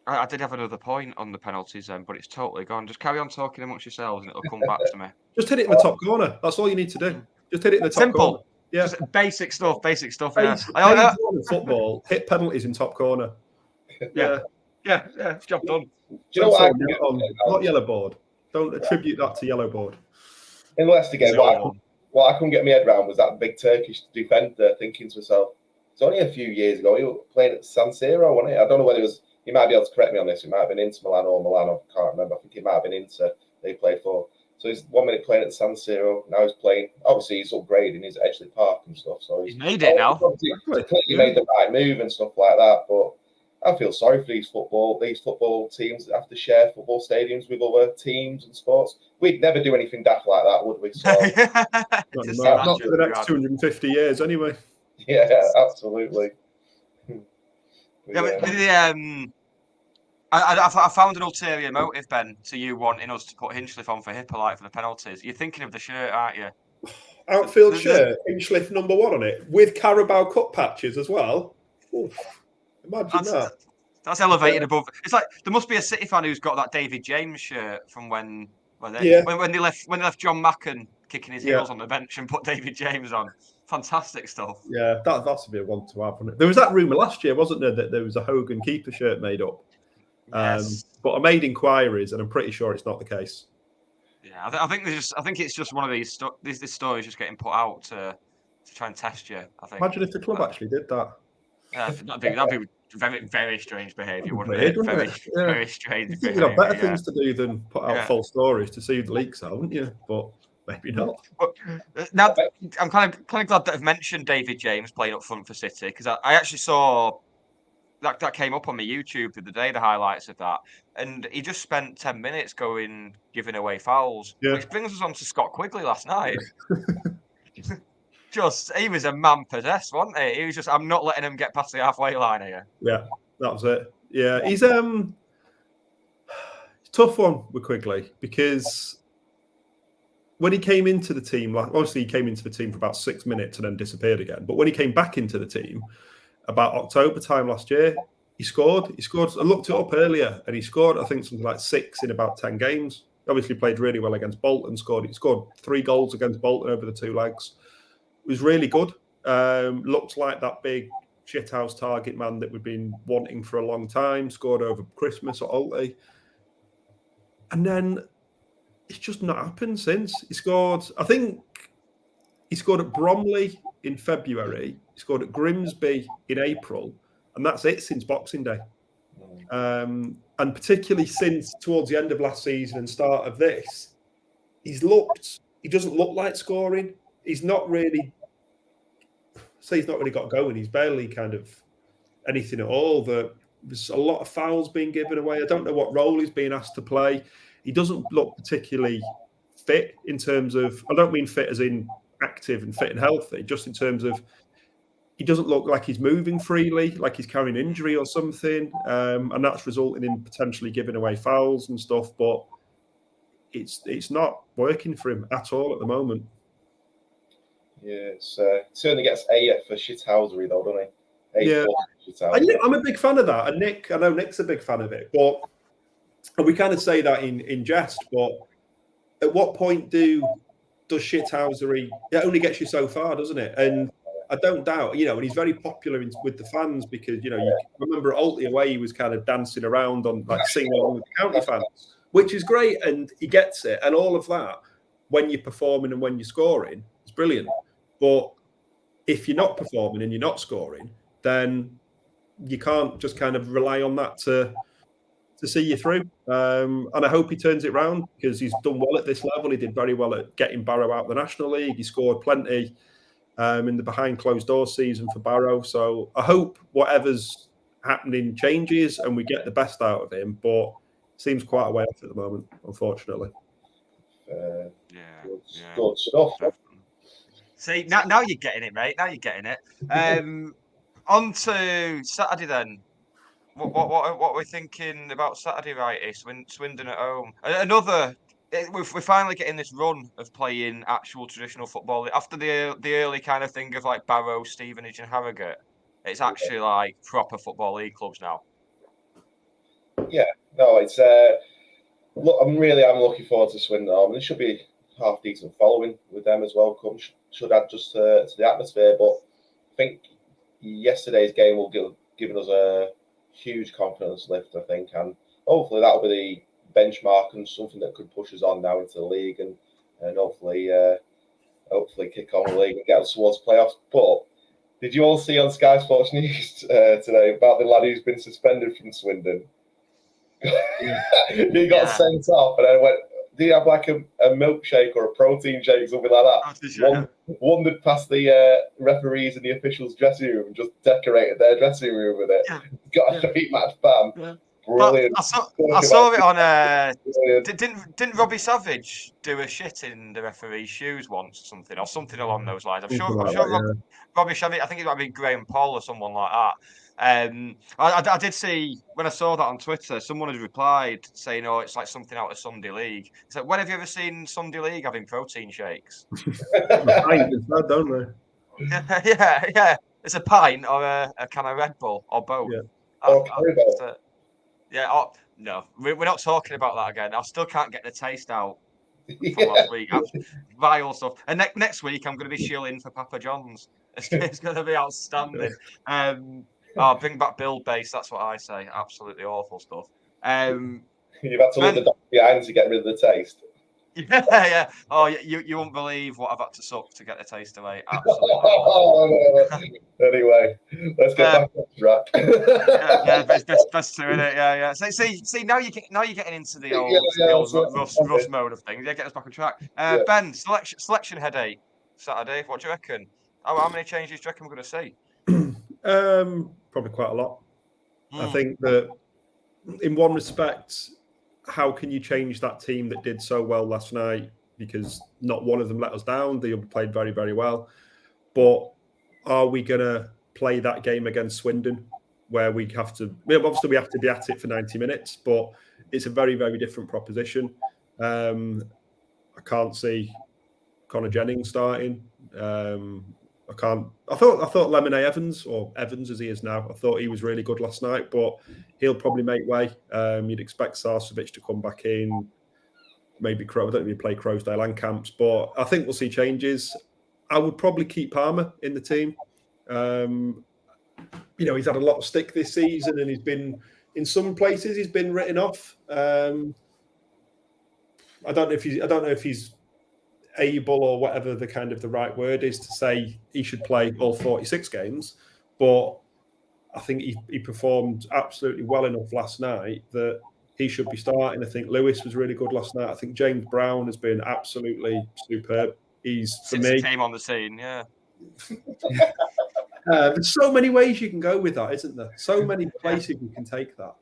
I did have another point on the penalties then, but it's totally gone. Just carry on talking amongst yourselves and it'll come back to me. Just hit it in the top corner. That's all you need to do. Just hit it in the top corner. Yeah. Just basic stuff. Football, hit penalties in top corner. Yeah, job done. Do you know what not yellow board. Don't attribute that to yellow board. In the Leicester game, what I couldn't get my head around was that big Turkish defender thinking to himself, it's only a few years ago, he was playing at San Siro, wasn't he? I don't know whether it was, he might be able to correct me on this, it might have been Inter Milan or Milano, I can't remember. I think it might have been Inter they played for. So he's 1 minute playing at San Siro, now he's playing, obviously he's upgrading, he's at Edgeley Park and stuff. So he's made it now. He made the right move and stuff like that, but I feel sorry for these football teams that have to share football stadiums with other teams and sports. We'd never do anything daft like that, would we? So, not for the next 250 years, anyway. Yeah, absolutely. I found an ulterior motive, Ben, to you wanting us to put Hinchliffe on for Hippolyte for the penalties. You're thinking of the shirt, aren't you? Outfield shirt, Hinchliffe number 1 on it, with Carabao Cup patches as well. Oof. Imagine that. That's elevated above. It's like there must be a City fan who's got that David James shirt from when they left John Macken kicking his heels on the bench and put David James on. Fantastic stuff. Yeah, that's a bit one to have, wasn't it? There was that rumour last year, wasn't there, that there was a Hogan keeper shirt made up. Yes. But I made inquiries, and I'm pretty sure it's not the case. Yeah, I think it's just one of these. This story is just getting put out to try and test you. I think. Imagine if the club actually did that. That'd be very, very strange behaviour, wouldn't it? Very strange behaviour. You'd have better things to do than put out false stories to see the leaks out, wouldn't you? But maybe not. But now, I'm kind of glad that I've mentioned David James playing up front for City, because I actually saw that came up on my YouTube the other day, the highlights of that, and he just spent 10 minutes giving away fouls, which brings us on to Scott Quigley last night. He was a man possessed, wasn't he? He was just, I'm not letting him get past the halfway line here. Yeah, that was it. Yeah, he's tough one with Quigley because when he came into the team, obviously he came into the team for about 6 minutes and then disappeared again. But when he came back into the team about October time last year, he scored. I looked it up earlier, and he scored, I think, something like 6 in about 10 games. Obviously played really well against Bolton. He scored 3 goals against Bolton over the 2 legs. It was really good. Looked like that big shithouse target man that we've been wanting for a long time. Scored over Christmas at Olte. And then it's just not happened since. He scored at Bromley in February. He scored at Grimsby in April. And that's it since Boxing Day. And particularly since towards the end of last season and start of this, he doesn't look like scoring. He's not really got going. He's barely kind of anything at all. There's a lot of fouls being given away. I don't know what role he's being asked to play. He doesn't look particularly fit in terms of, I don't mean fit as in active and fit and healthy, just in terms of he doesn't look like he's moving freely, like he's carrying injury or something. And that's resulting in potentially giving away fouls and stuff. But it's not working for him at all at the moment. Yeah, certainly gets A for shithousery though, doesn't he? I'm a big fan of that. And I know Nick's a big fan of it. But we kind of say that in jest. But at what point does shithousery, it only gets you so far, doesn't it? And I don't doubt, and he's very popular with the fans because, you remember at Olte away, he was kind of dancing around on, like, singing along with the county fans, which is great, and he gets it, and all of that, when you're performing and when you're scoring, it's brilliant. But if you're not performing and you're not scoring, then you can't just kind of rely on that to see you through. And I hope he turns it round because he's done well at this level. He did very well at getting Barrow out of the National League. He scored plenty in the behind closed door season for Barrow. So I hope whatever's happening changes and we get the best out of him. But it seems quite a way off at the moment, unfortunately. Good stuff. See, now you're getting it, mate. Now you're getting it. On to Saturday then. What are we thinking about Saturday, righty? Swindon at home. We're finally getting this run of playing actual traditional football after the early kind of thing of like Barrow, Stevenage, and Harrogate. It's actually like proper football league clubs now. Yeah, no, it's look, I'm looking forward to Swindon. There should be half decent following with them as well. Should add just to the atmosphere, but I think yesterday's game will given us a huge confidence lift, I think, and hopefully that'll be the benchmark and something that could push us on now into the league and hopefully kick on the league and get us towards playoffs. But did you all see on Sky Sports News today about the lad who's been suspended from Swindon? He got sent off and then went, do you have like a milkshake or a protein shake, something like that? Wandered past the referees and the officials' dressing room and just decorated their dressing room with it. Yeah. Got a 3-match ban. Yeah. Brilliant. I saw it on. Didn't Robbie Savage do a shit in the referee's shoes once, or something along those lines? I'm sure Robbie Savage. I think it might be Graham Paul or someone like that. I did see when I saw that on Twitter, someone had replied saying, "Oh, it's like something out of Sunday League." It's like, when have you ever seen Sunday League having protein shakes? Don't they? Yeah. It's a pint or a can of Red Bull or both. Yeah. No, we're not talking about that again. I still can't get the taste out from last week. Vile stuff. And next week, I'm going to be shilling for Papa John's. It's going to be outstanding. Bring back Build Base. That's what I say. Absolutely awful stuff. You've had to leave the dog behind to get rid of the taste. Yeah. Oh, you won't believe what I've had to suck to get the taste away. Absolutely. Anyway, let's get back on track. best to it. Yeah. So, see, now you're getting into the old rough mode of things. Yeah, get us back on track. Ben, selection headache Saturday. What do you reckon? How many changes do you reckon we're going to see? Probably quite a lot. I think that in one respect, how can you change that team that did so well last night? Because not one of them let us down. They played very, very well. But are we going to play that game against Swindon where we have to be at it for 90 minutes, but it's a very, very different proposition. I can't see Connor Jennings starting. I thought Lemon Evans, or Evans as he is now, I thought he was really good last night, but he'll probably make way. You'd expect Sarcevic to come back in, maybe I don't know if he play Crowsdale and Camps, but I think we'll see changes. I would probably keep Palmer in the team. He's had a lot of stick this season, and he's been in some places he's been written off. I don't know if he's able, or whatever the right word is, to say he should play all 46 games, but I think he performed absolutely well enough last night that he should be starting. I think Lewis was really good last night. I think James Brown has been absolutely superb. Since he came on the scene, yeah. There's so many ways you can go with that, isn't there? So many places you can take that.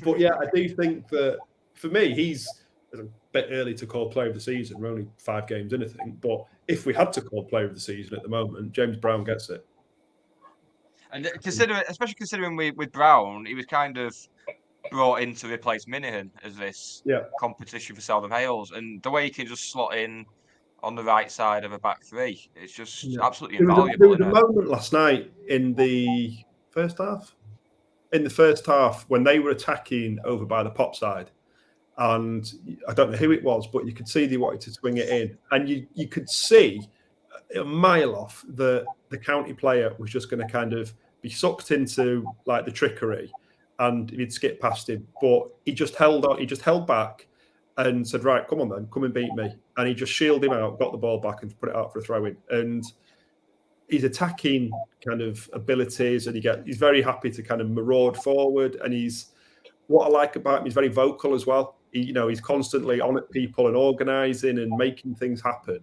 But yeah, I do think that for me, he's a bit early to call player of the season. We're only 5 games in, I think. But if we had to call player of the season at the moment, James Brown gets it. And especially considering with Brown, he was kind of brought in to replace Minihan as this competition for Southern Hales, and the way he can just slot in on the right side of a back three, it's just absolutely invaluable. There was a moment last night in the first half. In the first half, when they were attacking over by the pop side, and I don't know who it was, but you could see they wanted to swing it in, and you could see a mile off the county player was just going to kind of be sucked into like the trickery, and he'd skip past him, but he just held on. He just held back and said, "Right, come on then, come and beat me." And he just shielded him out, got the ball back, and put it out for a throw in. And his attacking kind of abilities, and he's very happy to kind of maraud forward. And what I like about him, he's very vocal as well. He's constantly on at people and organising and making things happen.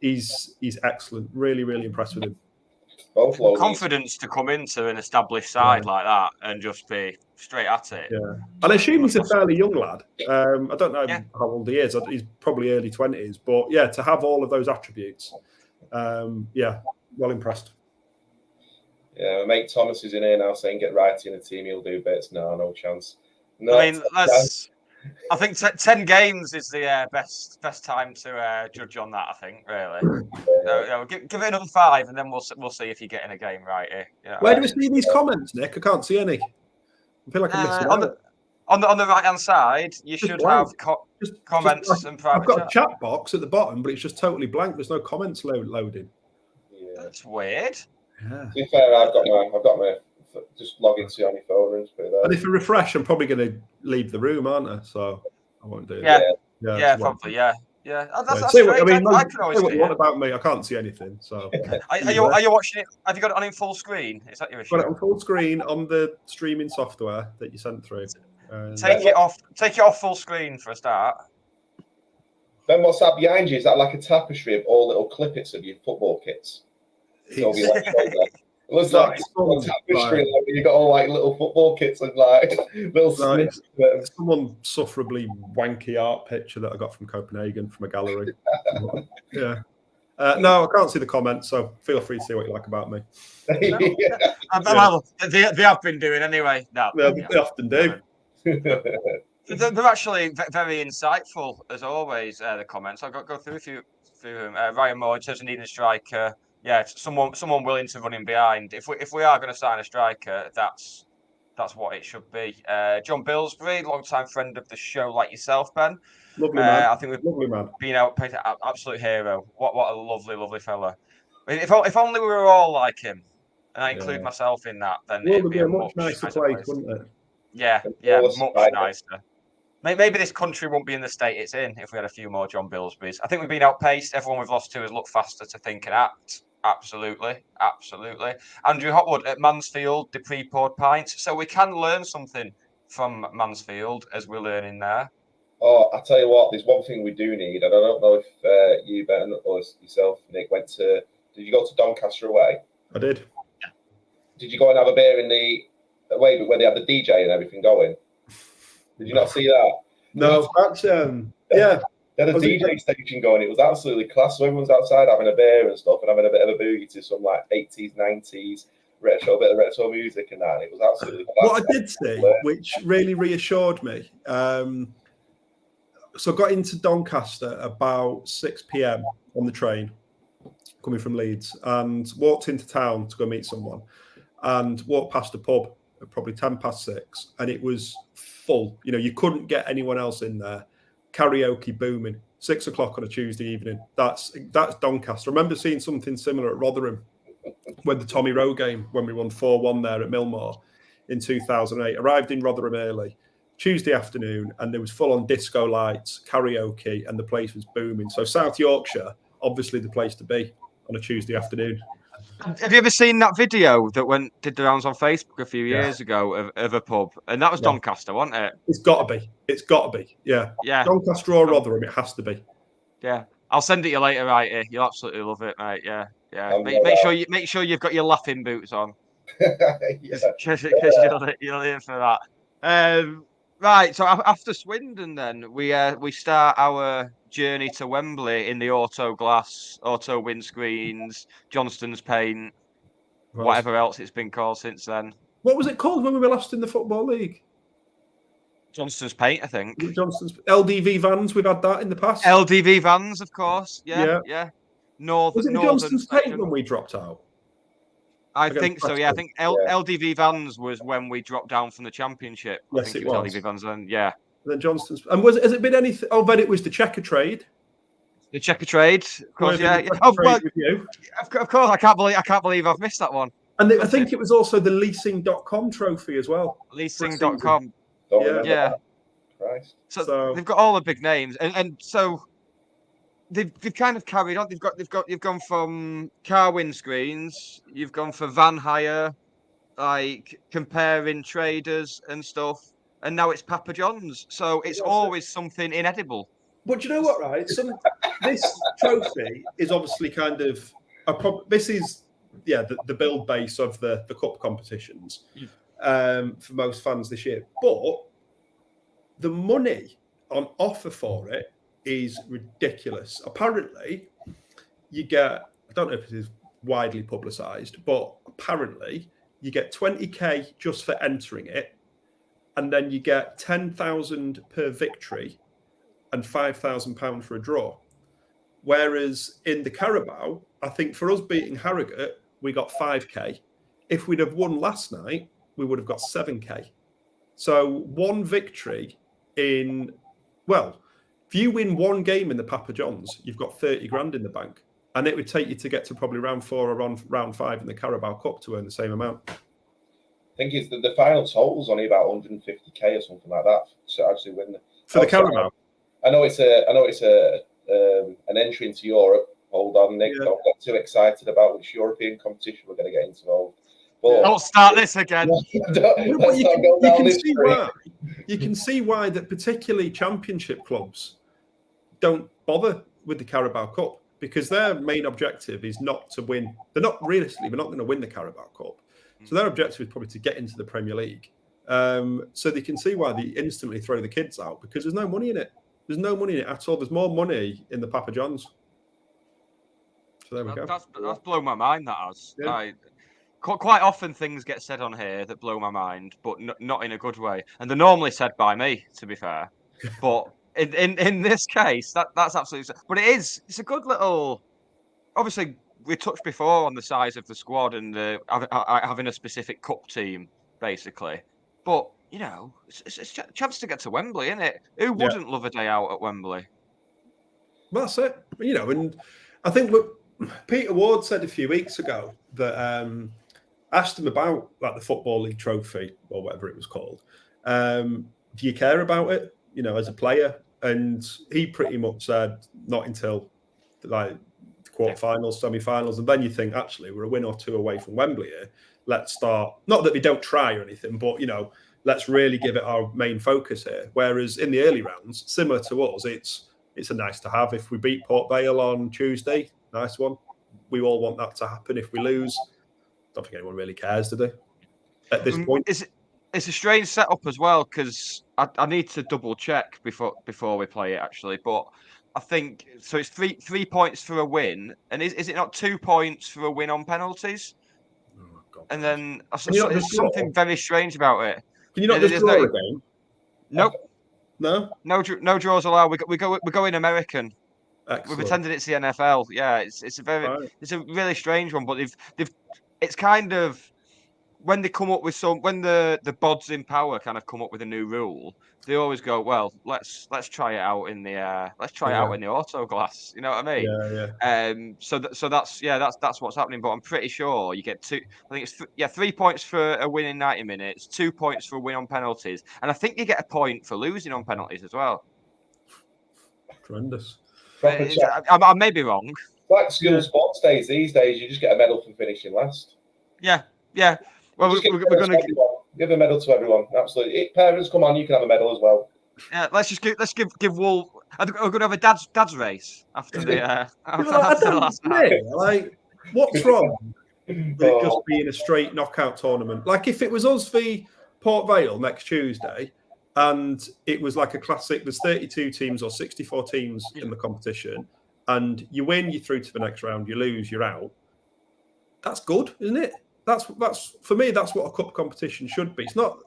He's excellent. Really, really impressed with him. Confidence to come into an established side like that and just be straight at it. Yeah, and I assume he's a fairly young lad. I don't know how old he is. He's probably early 20s, but yeah, to have all of those attributes, well impressed. Yeah, my mate Thomas is in here now saying get right in the team, he'll do bits. No chance. I think 10 games is the best time to judge on that. I think really. Give it another 5, and then we'll see if you get in a game right here. Where do we see these comments, Nick? I can't see any. I feel like I'm missing out. On the right hand side, you should have comments and private. I've got a chat box at the bottom, but it's just totally blank. There's no comments loading. Yeah. That's weird. Yeah. To be fair, I've got my just log into on your phone and put it there. And if I refresh, I'm probably going to leave the room, aren't I? So I won't do it. Yeah, probably. Yeah. That's see great. I can always what you want about me. I can't see anything. So are you watching it? Have you got it on in full screen? Is that your issue? Got it on full screen on the streaming software that you sent through. Take it off full screen for a start. Then what's that behind you? Is that like a tapestry of all little clippets of your football kits? It looks like a tapestry. Like, you got all like little football kits and like little snips. Someone sufferably wanky art picture that I got from Copenhagen from a gallery. Yeah. No, I can't see the comments, so feel free to see what you like about me. Well, they have been doing anyway. No, they often do. They're actually very insightful as always. The comments I'll go through a few them. Ryan Moore says needing a striker. Yeah, someone willing to run in behind. If we are going to sign a striker, that's what it should be. John Billsbury, long-time friend of the show, like yourself, Ben. Lovely man. I think we've been outpaid, absolute hero. What a lovely fella. I mean, if only we were all like him, and I include myself in that, then it'd be a much nicer place, wouldn't it? Yeah, much nicer. Maybe this country won't be in the state it's in if we had a few more John Billsburys. I think we've been outpaced. Everyone we've lost to has looked faster to think and act. Absolutely. Andrew Hotwood at Mansfield, the pre-poured pints. So we can learn something from Mansfield as we're learning there. Oh, I tell you what, there's one thing we do need, and I don't know if you, Ben, or yourself, Nick, did you go to Doncaster away? I did. Did you go and have a beer in the Wait, where they had the DJ and everything going. Did you not see that? No, that's yeah. They had a DJ station going. It was absolutely class. So everyone's outside having a beer and stuff, and having a bit of a boogie to some like 80s, 90s retro, bit of retro music and that. And it was absolutely class. What I did see, which really reassured me, so I got into Doncaster about 6 p.m. on the train, coming from Leeds, and walked into town to go meet someone, and walked past a pub at probably 6:10, and it was full. You know, you couldn't get anyone else in there. Karaoke booming, 6 o'clock on a Tuesday evening. That's Doncaster. I remember seeing something similar at Rotherham when the Tommy Rowe game, when we won 4-1 there at Millmore in 2008. Arrived in Rotherham early, Tuesday afternoon, and there was full-on disco lights, karaoke, and the place was booming. So South Yorkshire, obviously the place to be on a Tuesday afternoon. Have you ever seen that video that did the rounds on Facebook a few years ago of a pub? And that was Doncaster, wasn't it? It's got to be. It's got to be. Yeah. Yeah. Doncaster or Rotherham, it has to be. Yeah. I'll send it you later, right? You'll absolutely love it, mate. Yeah. Yeah. Make sure you've got your laughing boots on. Because you'll hear for that. Right. So after Swindon, then we start our journey to Wembley in the auto glass, auto windscreens, Johnston's paint, whatever else it's been called since then. What was it called when we were last in the Football League? Johnston's paint, I think. Johnston's LDV vans. We've had that in the past. LDV vans, of course. Yeah. Was it Johnston's paint when we dropped out? I think so. Yeah, I think LDV vans was when we dropped down from the Championship. Yes, I think it was LDV vans then. Yeah. Then Johnston's. And has it been anything? Oh, then it was the Checker Trade. The Checker Trade, of course. Yeah. Of course. I can't believe I've missed that one. And I think it was also the leasing.com trophy as well. Leasing.com. Yeah. Christ. So they've got all the big names, and so they've kind of carried on. You've gone from car windscreens, you've gone for van hire, like comparing traders and stuff, and now it's Papa John's. So it's always something inedible. But you know what, right? This trophy is obviously kind of this is the build base of the cup competitions for most fans this year. But the money on offer for it is ridiculous. Apparently, you get, I don't know if it is widely publicised, but apparently you get 20k just for entering it, and then you get 10,000 per victory and £5,000 for a draw. Whereas in the Carabao, I think for us beating Harrogate, we got 5k. If we'd have won last night, we would have got 7k. So one victory if you win one game in the Papa John's, you've got 30 grand in the bank. And it would take you to get to probably round 4 or round 5 in the Carabao Cup to earn the same amount. I think it's the final total's only about 150k or something like that to actually win for the Carabao. I know it's an entry into Europe. Hold on, Nick. Yeah. Don't get too excited about which European competition we're going to get involved. But Don't start this again. You can see why that particularly Championship clubs don't bother with the Carabao Cup, because their main objective is not to win. They're not going to win the Carabao Cup. So their objective is probably to get into the Premier League. So they can see why they instantly throw the kids out, because there's no money in it. There's no money in it at all. There's more money in the Papa John's. So there we go. That's blown my mind, that has. Yeah. Quite often things get said on here that blow my mind, but not in a good way. And they're normally said by me, to be fair. But in this case, that's absolutely... But it's a good little... Obviously, we touched before on the size of the squad and having a specific cup team, basically. But, you know, it's a chance to get to Wembley, isn't it? Who wouldn't love a day out at Wembley? Well, that's it. You know, and I think Peter Ward said a few weeks ago that... asked him about like the Football League trophy or whatever it was called. Do you care about it, you know, as a player? And he pretty much said not until like quarterfinals, semi-finals, and then you think actually we're a win or two away from Wembley here. Let's start. Not that we don't try or anything, but you know, let's really give it our main focus here. Whereas in the early rounds, similar to us, it's a nice to have. If we beat Port Vale on Tuesday, nice one. We all want that to happen. If we lose, don't think anyone really cares, do they? At this point, it's a strange setup as well because I need to double check before we play it actually, but I think so. It's three points for a win, and is it not 2 points for a win on penalties? Oh, God, And then Can you not there's just draw? something very strange about it. Can you not just draw a game? Nope. No. No draws allowed. We go in American. Excellent. We've pretended it's the NFL. Yeah, it's a really strange one. But it's kind of when they come up with when the bods in power kind of come up with a new rule, they always go, well, let's try it out in the out in the auto glass. You know what I mean? Yeah. So that's what's happening. But I'm pretty sure you get two. I think it's 3 points for a win in 90 minutes, 2 points for a win on penalties, and I think you get a point for losing on penalties as well. Tremendous. I may be wrong. Like school sports days these days, you just get a medal for finishing last. Yeah. Well, we're going to give a medal to everyone. Absolutely. Parents, come on, you can have a medal as well. Yeah, let's give Wool. We're going to have a dad's race after the last night. Like, what's wrong with it just being a straight knockout tournament? Like, if it was us v Port Vale next Tuesday, and it was like a classic, there's 32 teams or 64 teams in the competition, and you win, you're through to the next round. You lose, you're out. That's good, isn't it? That's for me. That's what a cup competition should be. It's not.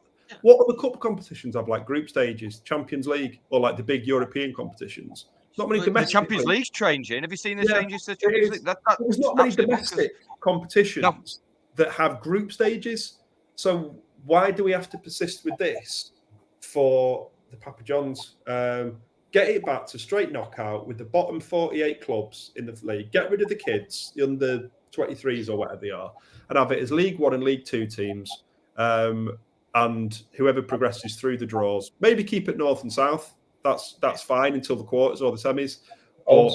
What other cup competitions have like group stages, Champions League, or like the big European competitions? Not many domestic. The Champions League's changing. Have you seen the changes to the Champions League? There's not many domestic competitions that have group stages. So why do we have to persist with this for the Papa Johns? Get it back to straight knockout with the bottom 48 clubs in the league. Get rid of the kids, the under 23s or whatever they are, and have it as League One and League Two teams, and whoever progresses through the draws. Maybe keep it North and South. That's fine until the quarters or the semis. Or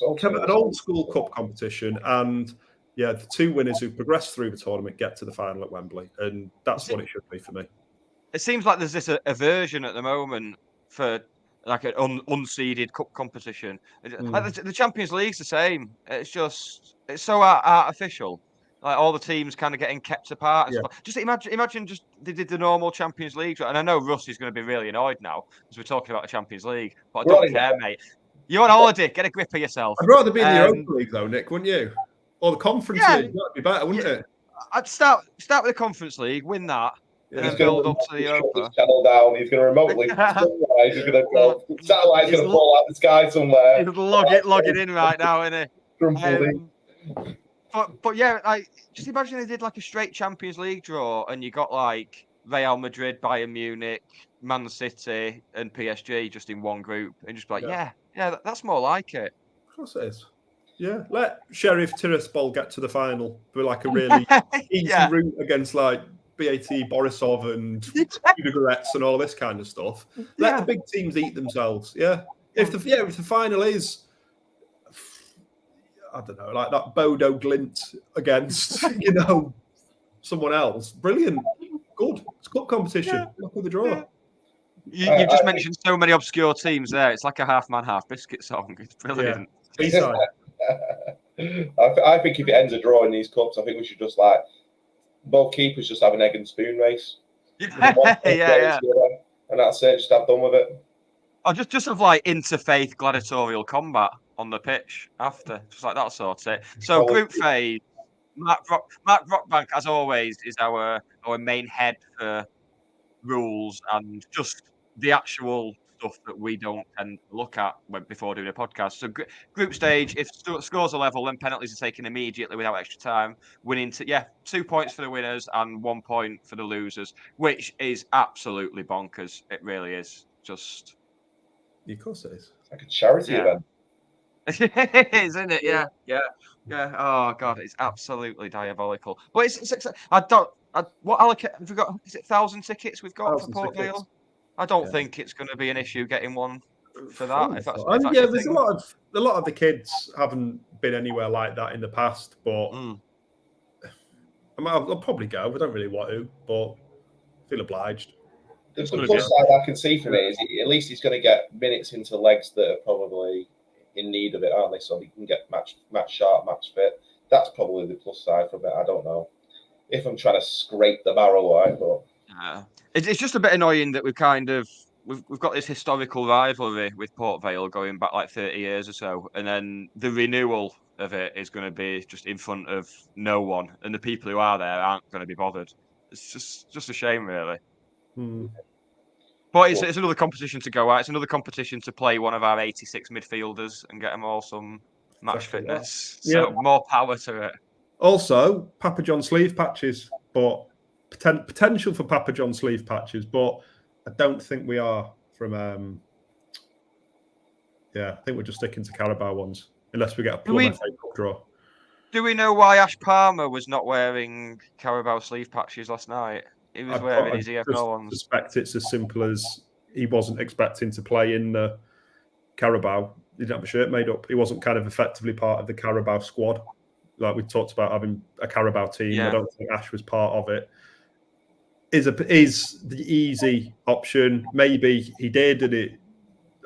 an old school cup competition, and the two winners who progress through the tournament get to the final at Wembley, and that's what it should be for me. It seems like there's this aversion at the moment for like an unseeded cup competition. Like the Champions League's the same. It's so artificial. Like all the teams kind of getting kept apart. Yeah. Just imagine just they did the normal Champions League. And I know Russ is going to be really annoyed now because we're talking about the Champions League. But I don't care, mate. You're on holiday. Get a grip of yourself. I'd rather be in the Europa League though, Nick, wouldn't you? Or the Conference League. That'd be better, wouldn't it? I'd start with the Conference League, win that. And then build up to the Europa. Channel down. He's going to remotely. He's going to go. Satellite's going to fall out of the sky somewhere. He's log it in right now, isn't he? But yeah, like just imagine they did like a straight Champions League draw, and you got like Real Madrid, Bayern Munich, Man City, and PSG just in one group, and just be like, that's more like it. Of course it is. Yeah, let Sheriff Tiraspol get to the final for like a really easy route against like BAT Borisov and Ludogorets and all this kind of stuff. Let the big teams eat themselves. Yeah. If the final is, I don't know, like that Bodo Glint against someone else, brilliant, good. It's cup competition. Look at the draw. You've just mentioned so many obscure teams there. It's like a half man, half biscuit song. It's brilliant. Yeah. I think if it ends a draw in these cups, I think we should just like both keepers just have an egg and spoon race. Yeah. And that's it. Just have done with it. Or just have like interfaith gladiatorial combat on the pitch after, just like that sort of it. So group phase, Mark Rockbank, as always, is our main head for rules and just the actual stuff that we don't tend to look at before doing a podcast. So group stage, if scores are level, then penalties are taken immediately without extra time. Winning 2 points for the winners and 1 point for the losers, which is absolutely bonkers. It really is. Just, of course it is. It's like a charity event. It is, isn't it? Yeah. Oh god, it's absolutely diabolical. But it's what allocate? Have we got? Is it 1,000 tickets we've got for Port Vale? I don't think it's going to be an issue getting one for that. If that's there's a lot of the kids haven't been anywhere like that in the past, but I'll probably go. I don't really want to, but I feel obliged. The plus side I can see for me is at least he's going to get minutes into legs that are probably in need of it, aren't they? So he can get match sharp, match fit. That's probably the plus side for it. I don't know if I'm trying to scrape the barrel out, but It's just a bit annoying that we've got this historical rivalry with Port Vale going back like 30 years or so, and then the renewal of it is going to be just in front of no one, and the people who are there aren't going to be bothered. It's just a shame, really. But it's another competition to go at. It's another competition to play one of our 86 midfielders and get them all some match fitness. So more power to it. Also, Papa John sleeve patches, but potential for Papa John sleeve patches, but I don't think we are from. I think we're just sticking to Carabao ones, unless we get a plum FA Cup draw. Do we know why Ash Palmer was not wearing Carabao sleeve patches last night? He was wearing his EFL ones. I suspect it's as simple as he wasn't expecting to play in the Carabao. He didn't have a shirt made up. He wasn't kind of effectively part of the Carabao squad. Like we talked about having a Carabao team. Yeah. I don't think Ash was part of it. Is the easy option. Maybe he did, and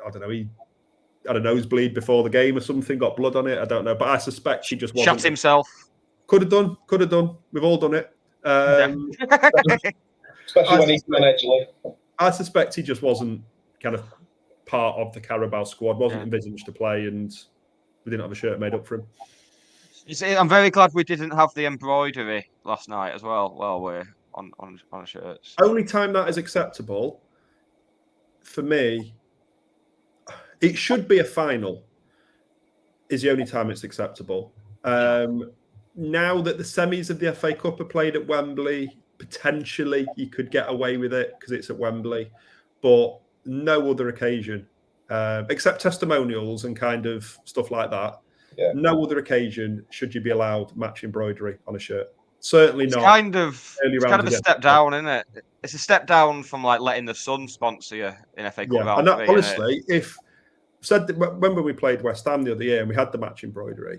I don't know, he had a nosebleed before the game or something, got blood on it. I don't know. But I suspect he just wasn't. Shot himself. Could have done. We've all done it. Especially when he's allegedly. I suspect he just wasn't kind of part of the Carabao squad, wasn't envisaged to play, and we didn't have a shirt made up for him. You see, I'm very glad we didn't have the embroidery last night as well. Well, we're on shirts. Only time that is acceptable for me, it should be a final, is the only time it's acceptable. Now that the semis of the FA Cup are played at Wembley, potentially you could get away with it because it's at Wembley, but no other occasion, except testimonials and kind of stuff like that. Yeah. No other occasion should you be allowed match embroidery on a shirt. Certainly not. It's kind of a step down, isn't it? It's a step down from like letting the Sun sponsor you in FA Cup. Yeah. And that, honestly, when we played West Ham the other year and we had the match embroidery,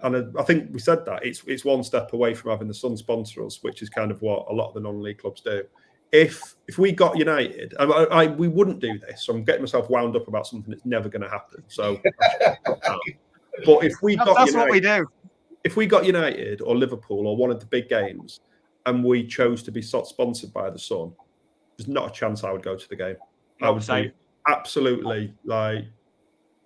and I think we said that it's one step away from having the Sun sponsor us, which is kind of what a lot of the non-league clubs do. If we got United, we wouldn't do this. So I'm getting myself wound up about something that's never going to happen. So. But if we got United, what we do. If we got United or Liverpool or one of the big games and we chose to be sponsored by the Sun, there's not a chance I would go to the game. I would be absolutely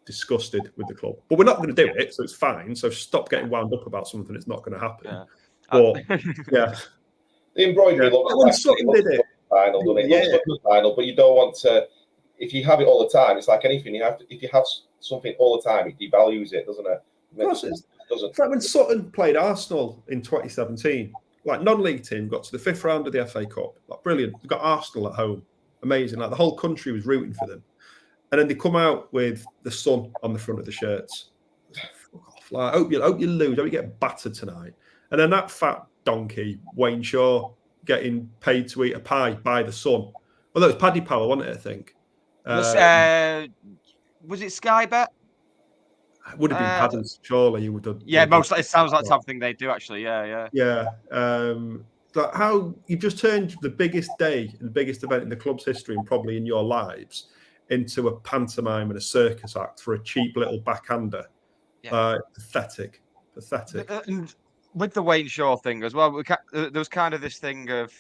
disgusted with the club. But we're not going to do it, so it's fine. So stop getting wound up about something that's not going to happen. Yeah. But the embroidery looks when Sutton did it. Final, doesn't it? Looks like the final, but you don't want to. If you have it all the time, it's like anything. If you have something all the time, it devalues it, doesn't it? Of course it doesn't. It's like when Sutton played Arsenal in 2017, like non-league team got to the 5th round of the FA Cup, like brilliant. They've got Arsenal at home, amazing. Like the whole country was rooting for them, and then they come out with the Sun on the front of the shirts. Fuck off! Like, I hope you lose. I hope you get battered tonight. And then that fat donkey Wayne Shaw getting paid to eat a pie by the Sun. Well, that was Paddy Power, wasn't it? I think. Was it Sky Bet? It would have been Padders, surely. You would have. Yeah, it sounds like something they do actually. Yeah. Like how you've just turned the biggest day and the biggest event in the club's history and probably in your lives into a pantomime and a circus act for a cheap little backhander. Yeah. Pathetic. And with the Wayne Shaw thing as well, there was kind of this thing of,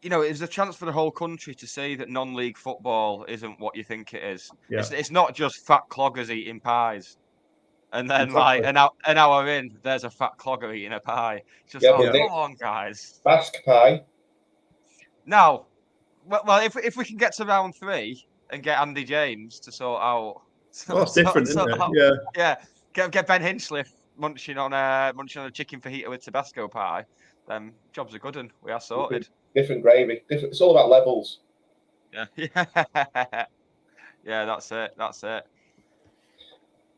it was a chance for the whole country to see that non-league football isn't what you think it is. Yeah. It's not just fat cloggers eating pies. And then, like, an hour in, there's a fat clogger eating a pie. It's just, come on, guys. Basque pie. Now, well, if we can get to round 3 and get Andy James to sort out... it's different, isn't it? Yeah. Get Ben Hinchliffe munching on a chicken fajita with Tabasco pie, then jobs are good and we are sorted. Different gravy. It's all about levels. Yeah. Yeah, that's it.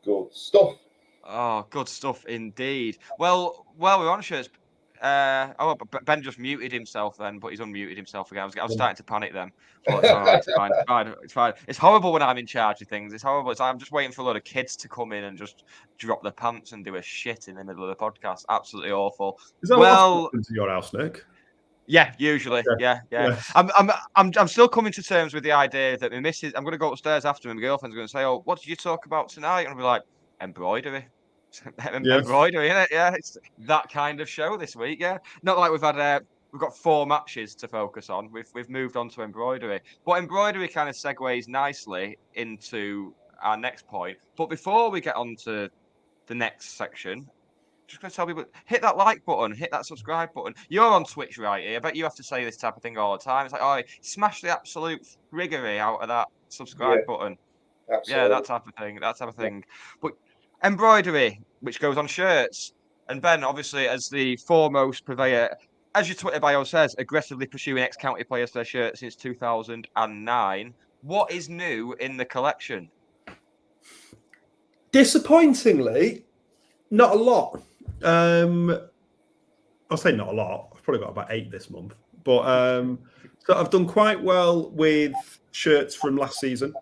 Good stuff. Oh, good stuff indeed. Well, we're on shirts. Ben just muted himself then, but he's unmuted himself again. I was starting to panic then. But it's all right, it's fine. It's horrible when I'm in charge of things. It's horrible. I'm just waiting for a lot of kids to come in and just drop their pants and do a shit in the middle of the podcast. Absolutely awful. Is that what happens to your house, Nick? Yeah, usually. Yeah. I'm still coming to terms with the idea that my missus, I'm going to go upstairs after and my girlfriend's going to say, "Oh, what did you talk about tonight?" And I'll be like, "Embroidery." Embroidery, innit? Yeah, it's that kind of show this week. Yeah, not like we've had we've got 4 matches to focus on. We've moved on to embroidery, but embroidery kind of segues nicely into our next point. But before we get on to the next section, just going to tell people, hit that like button, hit that subscribe button. You're on Twitch, right here. I bet you have to say this type of thing all the time. It's like, oh, smash the absolute friggery out of that subscribe button. Absolutely. Yeah, that type of thing. But embroidery, which goes on shirts. And Ben, obviously, as the foremost purveyor, as your Twitter bio says, aggressively pursuing ex-county players for their shirts since 2009. What is new in the collection? Disappointingly, not a lot. I'll say not a lot. I've probably got about 8 this month. But so I've done quite well with shirts from last season,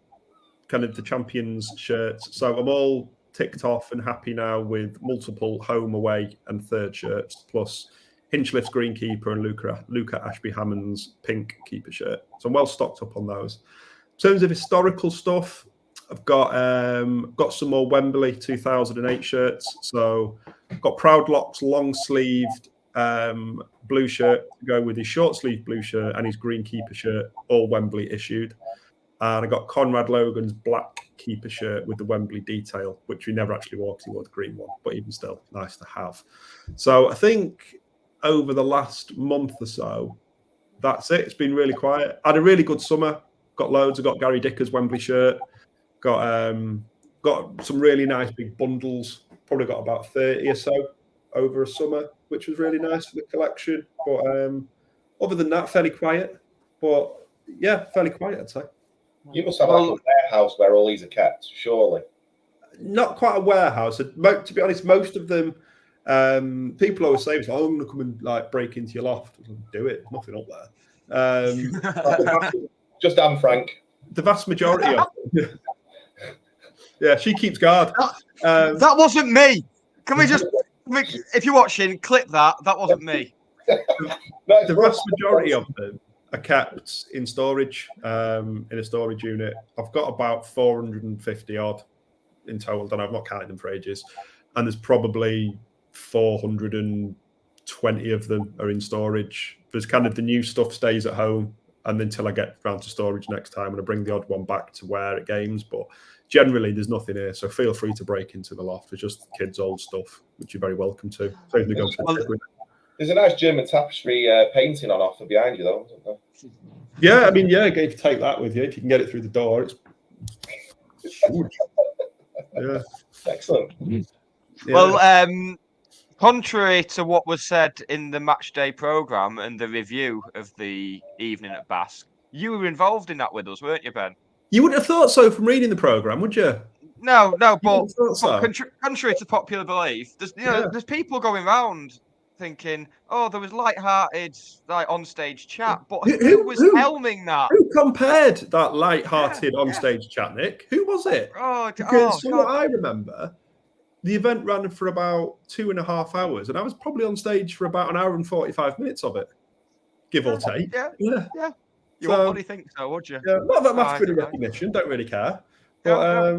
kind of the champions shirts. So I'm all ticked off and happy now with multiple home, away, and third shirts, plus Hinchliffe's greenkeeper and Luca Ashby-Hammond's pink keeper shirt. So I'm well stocked up on those. In terms of historical stuff, I've got some more Wembley 2008 shirts. So I've got Proudlock's long-sleeved blue shirt to go with his short-sleeved blue shirt and his green keeper shirt, all Wembley issued. And I got Conrad Logan's black keeper shirt with the Wembley detail, which we never actually wore because he wore the green one, but even still, nice to have. So I think over the last month or so, that's it. It's been really quiet. I had a really good summer. Got loads. I got Gary Dicker's Wembley shirt. Got some really nice big bundles. Probably got about 30 or so over a summer, which was really nice for the collection. But other than that, fairly quiet. But yeah, fairly quiet, I'd say. You must have like a warehouse where all these are kept, surely. Not quite a warehouse. To be honest, most of them, people always say, "Oh, I'm going to come and like break into your loft." Do it. There's nothing up there. Just Anne Frank. The vast majority of them. Yeah, she keeps guard. That wasn't me. Can we just, if you're watching, clip that. That wasn't me. The vast majority of them are kept in storage, in a storage unit. I've got about 450 odd in total. I've not counted them for ages. And there's probably 420 of them are in storage. There's kind of the new stuff stays at home, and until I get round to storage next time, and I bring the odd one back to wear at games. But generally, there's nothing here, so feel free to break into the loft. It's just kids' old stuff, which you're very welcome to. There's a nice German tapestry painting on offer behind you, though, isn't there? Yeah, I mean, yeah, go take that with you if you can get it through the door. It's huge. Yeah, excellent. Yeah. Well, contrary to what was said in the match day programme and the review of the evening at Basque, you were involved in that with us, weren't you, Ben? You wouldn't have thought so from reading the programme, would you? No, but so. Contrary to popular belief, there's people going round thinking, oh, there was light-hearted, like on-stage chat, but who was helming that? Who compared that light-hearted on-stage chat, Nick? Who was it? Because from what I remember, the event ran for about 2.5 hours, and I was probably on stage for about 1 hour and 45 minutes of it, give or take. Yeah. You wouldn't really think so, would you? Yeah, not that matters for recognition, don't really care. But,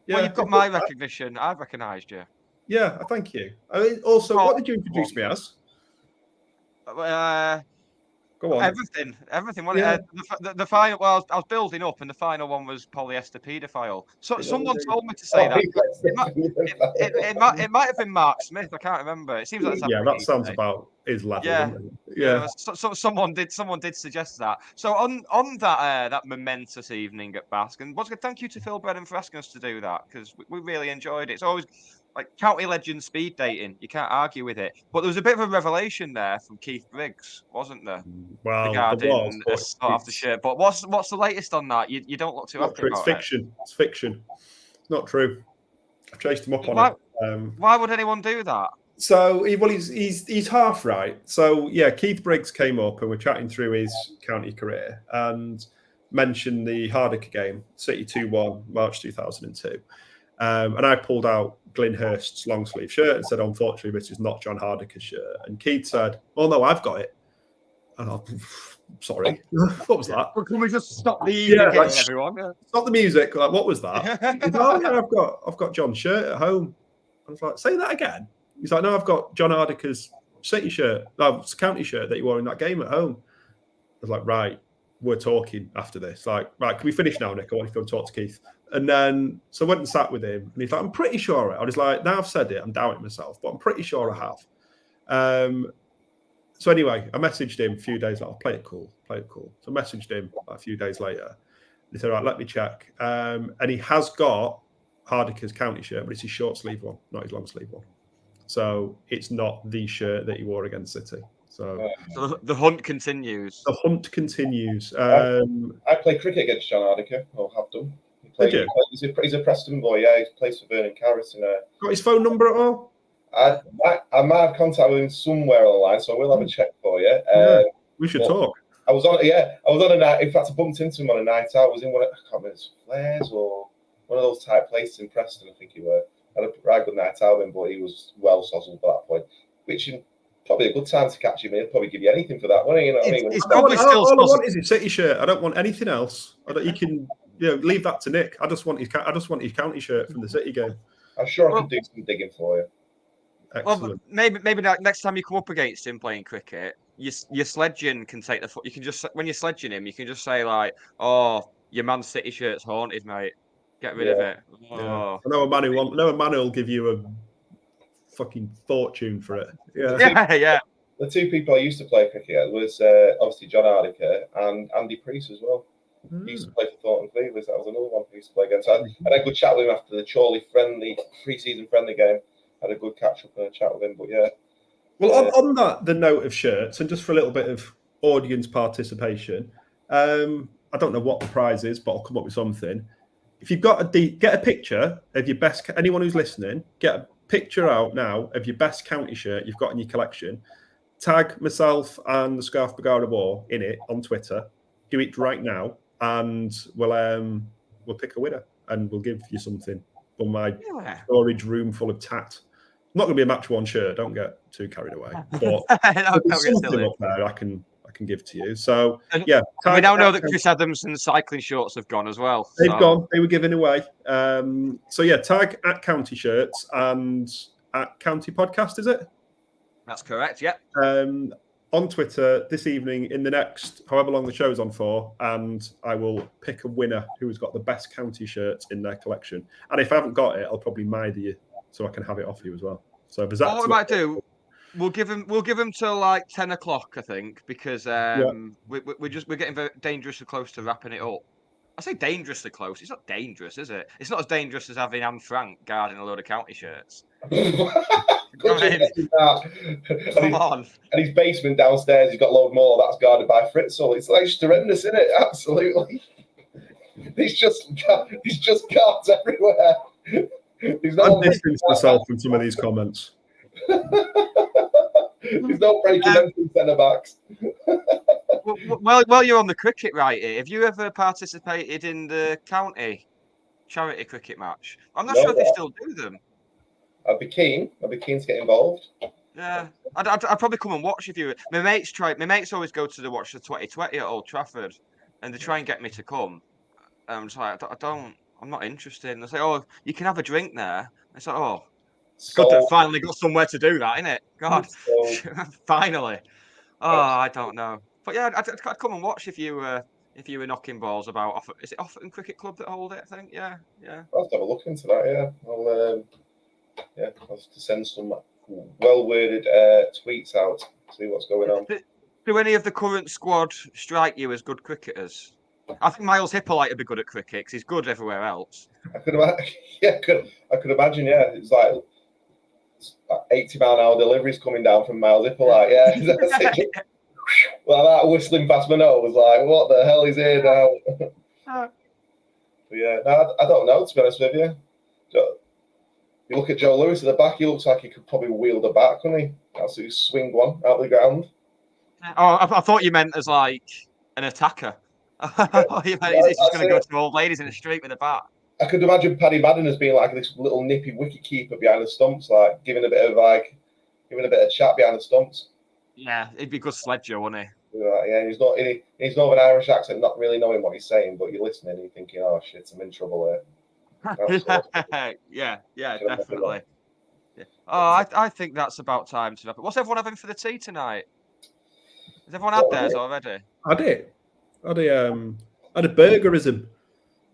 yeah, well, you've got my recognition. I've recognised you. Yeah, thank you. I mean, also, what did you introduce me as? Go on. Everything. Yeah. The final. Well, I was building up, and the final one was polyester paedophile. So someone told me to say that. It might have been Mark Smith. I can't remember. It seems like that sounds about his level. Yeah. So someone did suggest that. So on that momentous evening at Basque, and once again, thank you to Phil Brennan for asking us to do that, because we really enjoyed it. It's always like county legend speed dating. You can't argue with it. But there was a bit of a revelation there from Keith Briggs, wasn't there? Well, regarding a start off the shirt. But what's the latest on that? You don't look too happy about it. It's fiction. It's not true. I chased him up on it. Why would anyone do that? So, he's half right. So, yeah, Keith Briggs came up and we're chatting through his county career and mentioned the Hardiker game, City 2-1, March 2002. And I pulled out Glyn Hurst's long sleeve shirt and said, unfortunately, this is not John Hardiker's shirt. And Keith said, oh, no, I've got it. And sorry, what was that? Well, can we just stop the evening, everyone? Stop the music. Like, what was that? He's like, oh, yeah, I've got John's shirt at home. I was like, say that again. He's like, no, I've got John Hardiker's City shirt, it's a County shirt that you wore in that game at home. I was like, right, we're talking after this. Like, right, can we finish now, Nick? I want to go and talk to Keith. And then, so I went and sat with him, and he's like, I'm pretty sure. I was like, now I've said it, I'm doubting myself, but I'm pretty sure I have. So anyway, I messaged him a few days later. Play it cool. So I messaged him a few days later. He said, right, let me check. And he has got Hardiker's County shirt, but it's his short sleeve one, not his long sleeve one. So it's not the shirt that he wore against City. So the hunt continues. The hunt continues. I play cricket against John Hardiker, or have done. He's a Preston boy, yeah. He plays for Vernon Carris. Got his phone number at all? I might have contact with him somewhere online, so I will have a check for you. We should talk. I was on a night. In fact, I bumped into him on a night out. I was in one of, I can't remember, Flares or one of those type places in Preston, I think he were. I had a right good night out with him, but he was well sozzled by that point, which is probably a good time to catch him. He'll probably give you anything for that, wouldn't he? You know what I mean? All I want is his City shirt. I don't want anything else. You can leave that to Nick. I just want his County shirt from the City game. I'm sure I can do some digging for you. Excellent. Well, maybe next time you come up against him playing cricket, your sledging can take the foot. You can just, when you're sledging him, you can just say like, "Oh, your Man City shirt's haunted, mate. Get rid of it." Oh. Yeah. I know a man who'll give you a fucking fortune for it. Yeah. The two people I used to play cricket with was obviously John Hardiker and Andy Priest as well. He used to play for Thornton Cleavers. That was another one he used to play against. I had a good chat with him after the Chorley pre-season friendly game. Had a good catch up and a chat with him, but yeah. Well, on the note of shirts, and just for a little bit of audience participation, I don't know what the prize is, but I'll come up with something. If you've got get a picture of your best, anyone who's listening, get a picture out now of your best county shirt you've got in your collection. Tag myself and the Scarf Bagara War in it on Twitter. Do it right now, and we'll pick a winner, and we'll give you something from my storage room full of tat. Not going to be a match one shirt. Don't get too carried away. But there's something up there I can give to you. So yeah, we now know that Chris Adamson's cycling shorts have gone as well. They've gone. They were given away. So yeah, tag at County Shirts and at County Podcast. Is it? That's correct. Yeah. On Twitter this evening, in the next however long the show's on for, and I will pick a winner who's got the best county shirts in their collection. And if I haven't got it, I'll probably mither you so I can have it off you as well. So what we might do, we'll give him till like 10 o'clock, I think, because we're getting very dangerously close to wrapping it up. I say dangerously close. It's not dangerous, is it? It's not as dangerous as having Anne Frank guarding a load of county shirts. Come on. And his basement downstairs, he's got a load more that's guarded by Fritzl. It's like just horrendous, isn't it? Absolutely. He's just guards everywhere. I'm distancing myself from some of these comments. There's no breaking them from centre backs. Well, you're on the cricket, right? Have you ever participated in the county charity cricket match? I'm not sure if they still do them. I'd be keen to get involved. Yeah, I'd probably come and watch if you. My mates always go to watch the 2020 at Old Trafford, and they try and get me to come. I'm just like, I'm not interested. And they say, "Oh, you can have a drink there." It's like, "Oh, it's good that I finally got somewhere to do that, isn't it? God, finally." Oh, I don't know, but yeah, I'd come and watch if you were knocking balls about. Is it Offerton Cricket Club that hold it? I think. Yeah. I'll have to have a look into that. Yeah, I'll have to send some well-worded tweets out. See what's going on. Do any of the current squad strike you as good cricketers? I think Miles Hippolyte would be good at cricket because he's good everywhere else. I could imagine. Yeah, it's like 80-mile-an-hour deliveries coming down from Miles Hippolyte. Yeah, well, that whistling past my nose, like, what the hell is here now? But yeah, no, I don't know, to be honest with you. You look at Joe Lewis at the back, he looks like he could probably wield a bat, couldn't he? Absolutely swing one out of the ground. Oh, I thought you meant as like an attacker. He's just going to go to old ladies in the street with a bat. I could imagine Paddy Madden as being like this little nippy wicket keeper behind the stumps, like giving a bit of chat behind the stumps. Yeah, he'd be a good sledger, wouldn't he? Yeah, he's Northern Irish accent, not really knowing what he's saying, but you're listening and you're thinking, "Oh shit, I'm in trouble here." Yeah, definitely. Oh, I think that's about time to wrap it. What's everyone having for the tea tonight? Has everyone had theirs already? I did. I had a burgerism,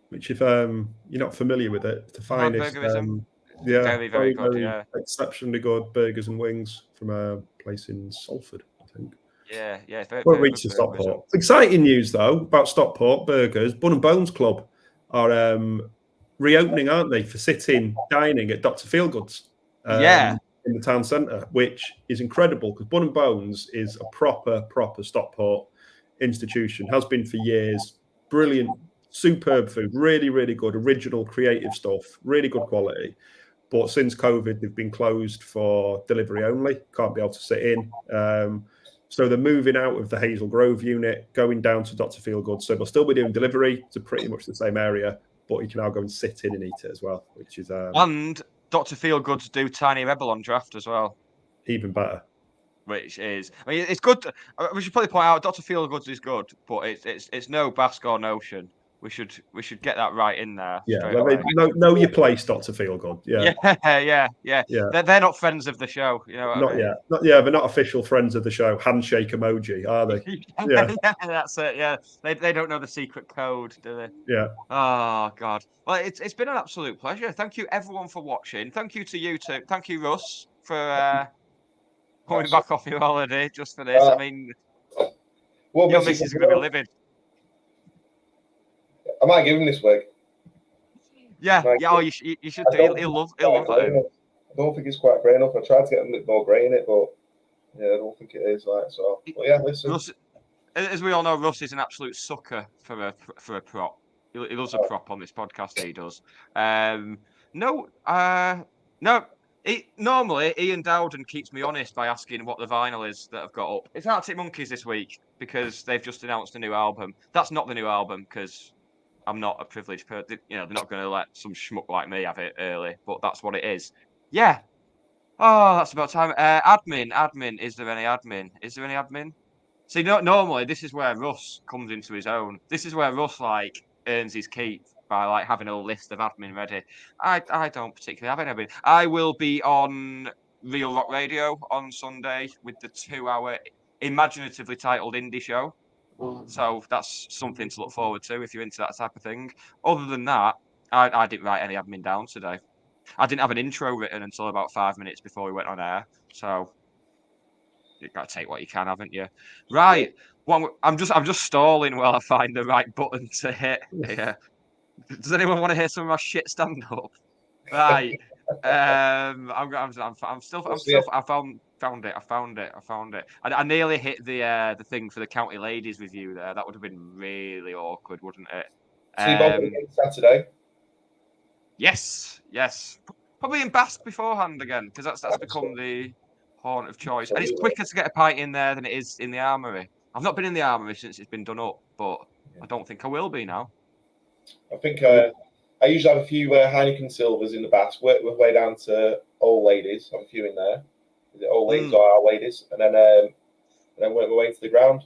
which if you're not familiar with it, the finest. Burgerism? Yeah, very good. Yeah, exceptionally good burgers and wings from a place in Salford, I think. Yeah, it's very, We'll very reach good to Stockport. Exciting news though about Stockport Burgers. Bun and Bones Club are reopening, aren't they, for sitting dining at Dr. Feelgood's in the town centre, which is incredible because Bun and Bones is a proper Stockport institution, has been for years. Brilliant, superb food, really, really good, original, creative stuff, really good quality. But since COVID, they've been closed for delivery only, can't be able to sit in. So they're moving out of the Hazel Grove unit, going down to Dr. Feelgood. So they'll still be doing delivery to pretty much the same area, but you can now go and sit in and eat it as well, which is... and Dr. Feelgood's do Tiny Rebel on draft as well. Even better. Which is... I mean, it's good. We should probably point out Dr. Feelgood's is good, but it's no Basque or Notion. We should get that right in there. Yeah, know your place, Dr. Feelgood. Yeah. They're not friends of the show. You know what I mean? Yet. They're not official friends of the show. Handshake emoji, are they? Yeah, that's it. Yeah, they don't know the secret code, do they? Yeah. Oh God. Well, it's been an absolute pleasure. Thank you everyone for watching. Thank you to you too. Thank you, Russ, for coming back off your holiday just for this. I mean, your missus is going to be livid. I might give him this week. Yeah. Oh, you should do. He'll love it. I don't think it's quite grey enough. I tried to get a bit more grey in it, but yeah, I don't think it is. So. But yeah, listen. Russ, as we all know, Russ is an absolute sucker for a prop. He loves a prop on this podcast. He does. No. Normally, Ian Dowden keeps me honest by asking what the vinyl is that I've got up. It's Arctic Monkeys this week because they've just announced a new album. That's not the new album because I'm not a privileged person. You know, they're not going to let some schmuck like me have it early, but that's what it is. Yeah. Oh, that's about time. Admin. Is there any admin? See, normally this is where Russ comes into his own. This is where Russ earns his keep by having a list of admin ready. I don't particularly have any admin. I will be on Real Rock Radio on Sunday with the 2-hour imaginatively titled indie show. So that's something to look forward to if you're into that type of thing. Other than that, I didn't write any admin down today. I didn't have an intro written until about 5 minutes before we went on air. So you've got to take what you can, haven't you? Right. Well, I'm just stalling while I find the right button to hit. Yeah. Does anyone want to hear some of my shit stand up? Right. I found it. I nearly hit the thing for the county ladies review there. That would have been really awkward, wouldn't it? So you both again Saturday? Yes. Probably in Basque beforehand again, because that's become the haunt of choice. And it's quicker to get a pint in there than it is in the Armoury. I've not been in the Armoury since it's been done up, but I don't think I will be now. I think I usually have a few Heineken Silvers in the Basque. Work my way down to Old Ladies. I have a few in there. Is it Old Ladies or Our Ladies? And then work my way to the ground.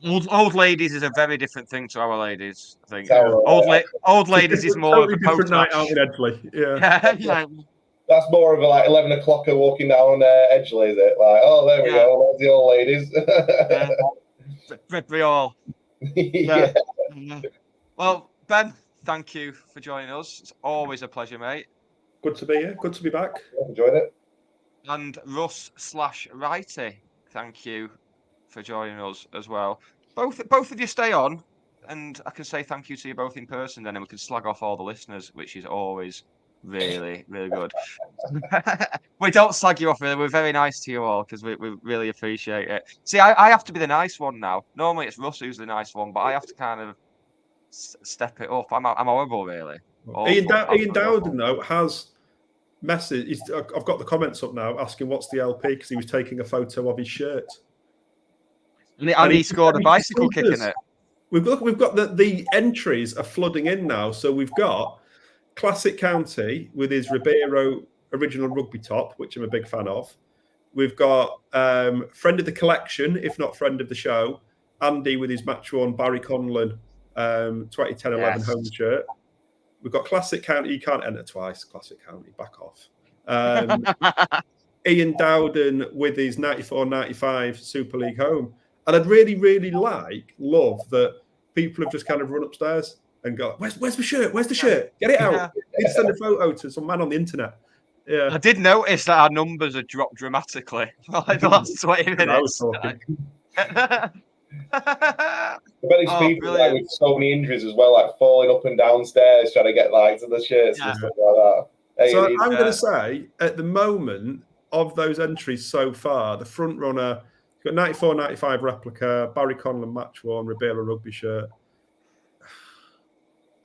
Old Ladies is a very different thing to Our Ladies, I think. Old Ladies is more of a different night out in Edgley. Yeah. That's more of a 11 o'clock walking down Edgley, is it? There we go. There's the Old Ladies. We all. Yeah. Well, Ben, thank you for joining us. It's always a pleasure, mate. Good to be here. Good to be back. Enjoyed it. And Russ/Righty, thank you for joining us as well. Both of you stay on, and I can say thank you to you both in person, then, and we can slag off all the listeners, which is always really, really good. We don't slag you off, really. We're very nice to you all because we really appreciate it. See, I have to be the nice one now. Normally it's Russ who's the nice one, but I have to kind of step it up. I'm horrible, really. Ian Dowden, though, has message. I've got the comments up now asking what's the LP because he was taking a photo of his shirt. And he scored a bicycle kick in it. We've got the entries are flooding in now. So we've got Classic County with his Ribeiro original rugby top, which I'm a big fan of. We've got friend of the collection, if not friend of the show, Andy with his match worn Barry Conlon 2010-11 home shirt. We've got Classic County. You can't enter twice. Classic County, back off. Ian Dowden with his 94-95 Super League home. And I'd really love that people have just kind of run upstairs and go, where's the shirt? Where's the shirt? Get it out. Need to send a photo to some man on the internet. Yeah. I did notice that our numbers had dropped dramatically like the last 20 minutes. I was talking. I bet these people like, with so many injuries as well, like falling up and down stairs trying to get like to the shirts and stuff like that. So I'm going to say, at the moment of those entries so far, the front runner, you've got 94-95 replica, Barry Conlon match worn, Ribeira rugby shirt.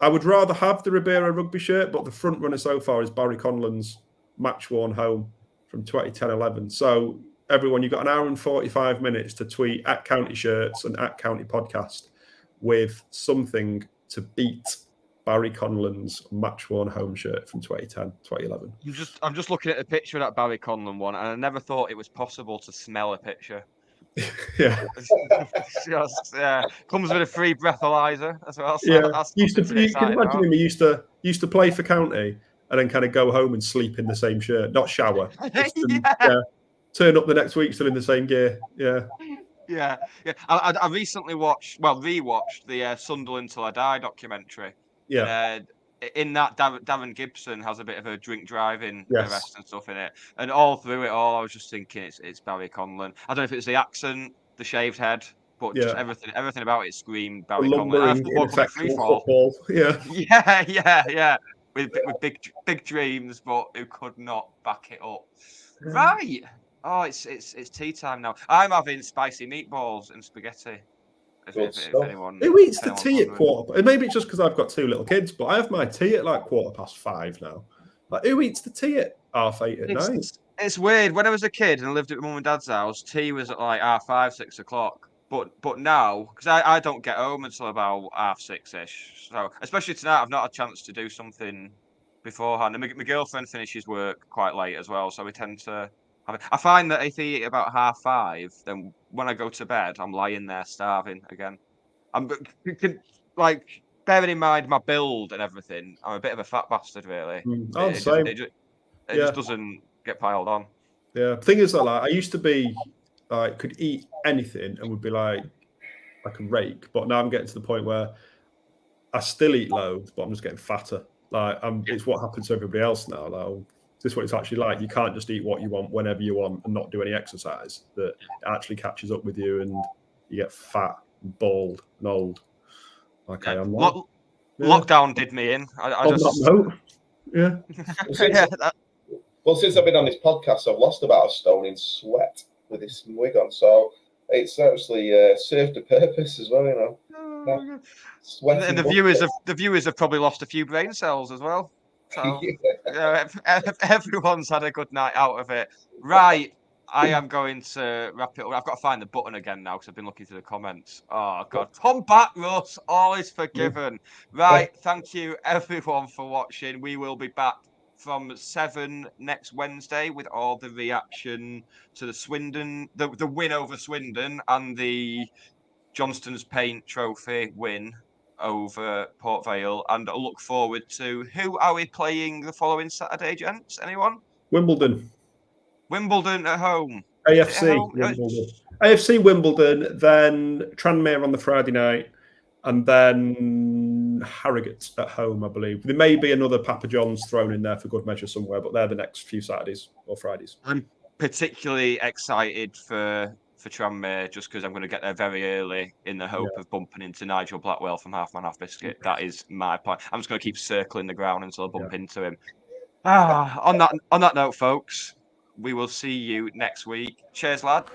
I would rather have the Ribeira rugby shirt, but the front runner so far is Barry Conlon's match worn home from 2010-11. So everyone, you've got an hour and 45 minutes to tweet at County Shirts and at County Podcast with something to beat Barry Conlon's match-worn home shirt from 2010, 2011. I'm just looking at a picture of that Barry Conlon one, and I never thought it was possible to smell a picture. Yeah. Just, comes with a free breathalyzer as well. So yeah. You can imagine him, he used to play for County and then kind of go home and sleep in the same shirt, not shower. Turn up the next week still in the same gear. Yeah. I recently rewatched the Sunderland Till I Die documentary. Yeah. In that, Darren Gibson has a bit of a drink driving arrest and stuff in it, and all through it all, I was just thinking it's Barry Conlon. I don't know if it's the accent, the shaved head, but just everything about it screamed Barry Conlon. Free fall. Yeah. With big dreams, but who could not back it up. Right. Oh, it's tea time now. I'm having spicy meatballs and spaghetti. If anyone, who eats the tea at quarter? Maybe it's just because I've got two little kids, but I have my tea at like 5:15 now. Like, who eats the tea at 8:30 at night? It's weird. When I was a kid and I lived at my mum and dad's house, tea was at like 5:30, 6 o'clock. But now, because I don't get home until about 6:30ish. So especially tonight, I've not had a chance to do something beforehand. And my girlfriend finishes work quite late as well, so we tend to. I find that if I eat about 5:30, then when I go to bed, I'm lying there starving again. Like, bearing in mind my build and everything, I'm a bit of a fat bastard, really. It just doesn't get piled on. Yeah, the thing is that like, I used to be like could eat anything and would be like a rake, but now I'm getting to the point where I still eat loads, but I'm just getting fatter. Like, it's what happens to everybody else now. Like, this is what it's actually like. You can't just eat what you want whenever you want and not do any exercise. That it actually catches up with you and you get fat, and bald, and old. Okay, I'm not. Lockdown did me in. I just. Well, since I've been on this podcast, I've lost about a stone in sweat with this wig on. So it's actually served a purpose as well, you know. And the viewers have probably lost a few brain cells as well. So everyone's had a good night out of it. Right, I am going to wrap it up. I've got to find the button again now because I've been looking through the comments. Oh, God. Come back, Russ. All is forgiven. Right, thank you, everyone, for watching. We will be back from 7 next Wednesday with all the reaction to the Swindon, the win over Swindon and the Johnston's Paint Trophy win over Port Vale, and I look forward to who are we playing the following Saturday, gents? Anyone? Wimbledon at home. AFC Wimbledon, then Tranmere on the Friday night, and then Harrogate at home, I believe. There may be another Papa John's thrown in there for good measure somewhere, but they're the next few Saturdays or Fridays. I'm particularly excited for Tranmere just because I'm going to get there very early in the hope of bumping into Nigel Blackwell from Half Man Half Biscuit. That is my plan. I'm just going to keep circling the ground until I bump into him. On that note, folks, we will see you next week. Cheers, lad.